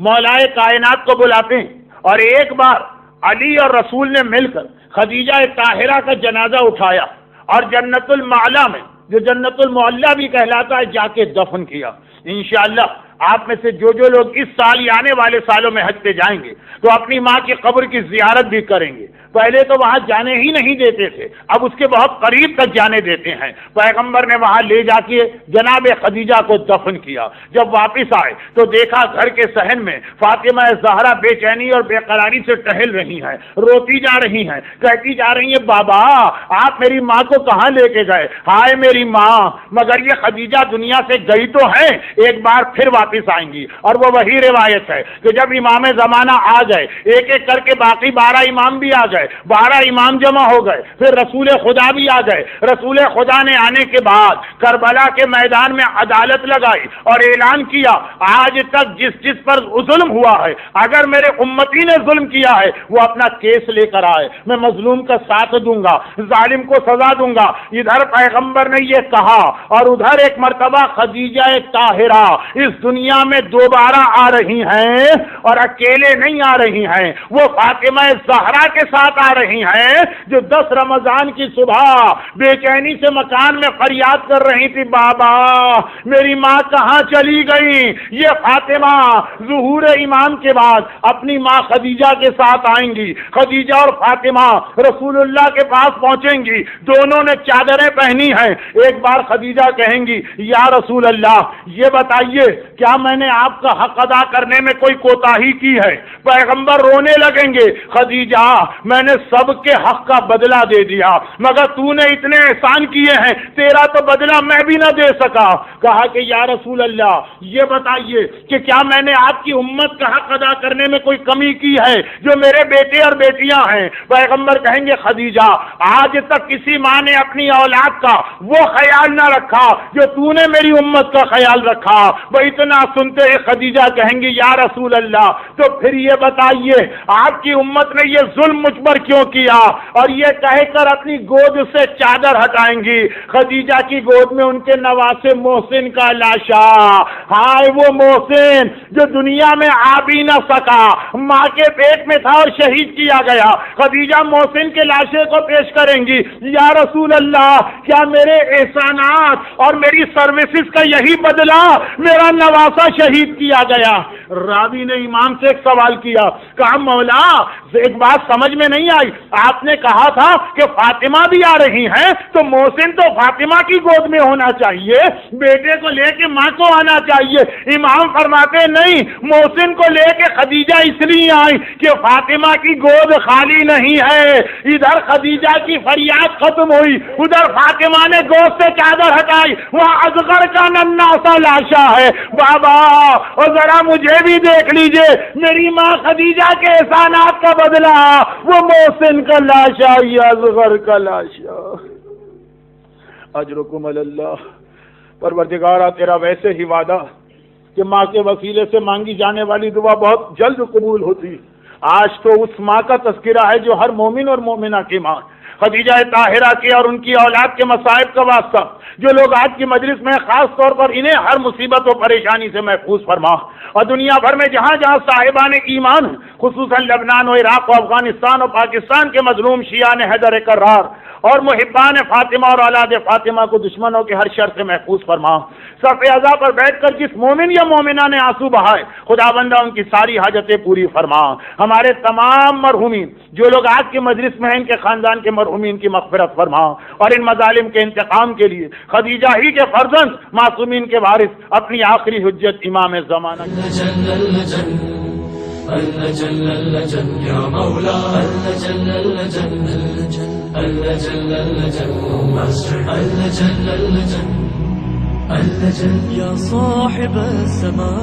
[SPEAKER 2] مولائے کائنات کو بلاتے ہیں، اور ایک بار علی اور رسول نے مل کر خدیجہ طاہرہ کا جنازہ اٹھایا اور جنت المعلا میں، جو جنت المعلا بھی کہلاتا ہے، جا کے دفن کیا۔ انشاءاللہ آپ میں سے جو لوگ اس سال یا آنے والے سالوں میں حج پہ جائیں گے تو اپنی ماں کی قبر کی زیارت بھی کریں گے۔ پہلے تو وہاں جانے ہی نہیں دیتے تھے، اب اس کے بہت قریب تک جانے دیتے ہیں۔ پیغمبر نے وہاں لے جا کے جناب خدیجہ کو دفن کیا۔ جب واپس آئے تو دیکھا گھر کے صحن میں فاطمہ زہرا بے چینی اور بے قراری سے ٹہل رہی ہیں، روتی جا رہی ہیں، کہتی جا رہی ہیں، بابا آپ میری ماں کو کہاں لے کے گئے؟ ہائے میری ماں! مگر یہ خدیجہ دنیا سے گئی تو ہے، ایک بار پھر واپس آئیں گی۔ اور وہ وہی روایت ہے کہ جب امام زمانہ آ جائے، ایک ایک کر کے باقی 12 امام بھی آ گئے، 12 امام جمع ہو گئے، پھر رسول خدا بھی آ گئے۔ رسول خدا نے آنے کے بعد کربلا کے میدان میں عدالت لگائی اور اعلان کیا، آج تک جس پر ظلم ہوا ہے، اگر میرے امتی نے ظلم کیا ہے وہ اپنا کیس لے کر آئے، میں مظلوم کا ساتھ دوں گا، ظالم کو سزا دوں گا۔ ادھر پیغمبر نے یہ کہا اور ادھر ایک مرتبہ خدیجہ طاہرہ اس دنیا میں دوبارہ آ رہی ہیں، اور اکیلے نہیں آ رہی ہیں، وہ فاطمہ زہرا کے ساتھ آ رہی ہیں، جو 10 رمضان کی صبح بے چینی سے مکان میں فریاد کر رہی تھی، بابا میری ماں کہاں چلی گئی؟ یہ فاطمہ ظہور امام کے بعد اپنی ماں خدیجہ کے ساتھ آئیں گی۔ خدیجہ اور فاطمہ رسول اللہ کے پاس پہنچیں گی، دونوں نے چادریں پہنی ہیں۔ ایک بار خدیجہ کہیں گی، یا رسول اللہ یہ بتائیے کیا میں نے آپ کا حق ادا کرنے میں کوئی کوتاہی کی ہے؟ پیغمبر رونے لگیں گے، خدیجہ میں نے سب کے حق کا بدلہ دے دیا، مگر تو نے اتنے احسان کیے ہیں، تیرا تو بدلہ میں بھی نہ دے سکا۔ کہا کہ یا رسول اللہ یہ بتائیے کہ کیا میں نے آپ کی امت کا حق ادا کرنے میں کوئی کمی کی ہے جو میرے بیٹے اور بیٹیاں ہیں؟ پیغمبر کہیں گے، خدیجہ آج تک کسی ماں نے اپنی اولاد کا وہ خیال نہ رکھا جو تو نے میری امت کا خیال رکھا۔ وہ اتنا سنتے ہی خدیجہ کہیں گی، یا رسول اللہ تو پھر یہ بتائیے آپ کی امت نے یہ ظلم مجھ پر کیوں کیا؟ اور یہ کہہ کر اپنی گود سے چادر ہٹائیں گی۔ خدیجہ کی گود میں ان کے نواسے محسن کا لاشا، ہائے وہ محسن جو دنیا میں آ بھی نہ سکا، ماں کے پیٹ میں تھا اور شہید کیا گیا۔ خدیجہ محسن کے لاشے کو پیش کریں گی، یا رسول اللہ کیا میرے احسانات اور میری سروسز کا یہی بدلہ؟ میرا نواسا شہید کیا گیا۔ راوی نے امام سے ایک سوال کیا، کہا مولا ایک بات سمجھ میں نہیں آئی، آپ نے کہا تھا کہ فاطمہ بھی آ رہی ہیں تو محسن تو فاطمہ کی گود میں ہونا چاہیے، بیٹے کو لے کے ماں کو آنا چاہیے۔ امام فرماتے نہیں، محسن کو لے کے خدیجہ اس لیے آئی کہ فاطمہ کی گود خالی نہیں ہے۔ ادھر خدیجہ کی فریاد ختم ہوئی، ادھر فاطمہ نے گود سے چادر ہٹائی، وہاں اصغر کا ننھا سا لاشا ہے۔ بابا اور ذرا مجھے بھی دیکھ لیجئے، میری ماں خدیجہ کے احسانات کا بدلہ وہ محسن کا لاشا یا اصغر کا لاشا۔ اجرکم اللہ، پروردگارا تیرا ویسے ہی وعدہ کہ ماں کے وسیلے سے مانگی جانے والی دعا بہت جلد قبول ہوتی۔ آج تو اس ماں کا تذکرہ ہے جو ہر مومن اور مومنہ کی ماں، خدیجہ طاہرہ کے اور ان کی اولاد کے مصائب کا واسطہ جو لوگ آج کی مجلس میں خاص طور پر انہیں ہر مصیبت و پریشانی سے محفوظ فرما، اور دنیا بھر میں جہاں جہاں صاحبان ایمان خصوصاً لبنان و عراق و افغانستان و پاکستان کے مظلوم شیعان حیدر کرار اور محبان فاطمہ اور اولاد فاطمہ کو دشمنوں کے ہر شر سے محفوظ فرما۔ صف عزا پر بیٹھ کر جس مومن یا مومنہ نے آنسو بہائے خدا بندہ ان کی ساری حاجتیں پوری فرما۔ ہمارے تمام مرحومین جو لوگ آج کی مجلس میں ہیں ان کے خاندان کے مرحومین کی مغفرت فرما، اور ان مظالم کے انتقام کے لیے خدیجہ ہی کے فرزند معصومین کے وارث اپنی آخری حجت امام زمانہ
[SPEAKER 1] يا صاحب السماء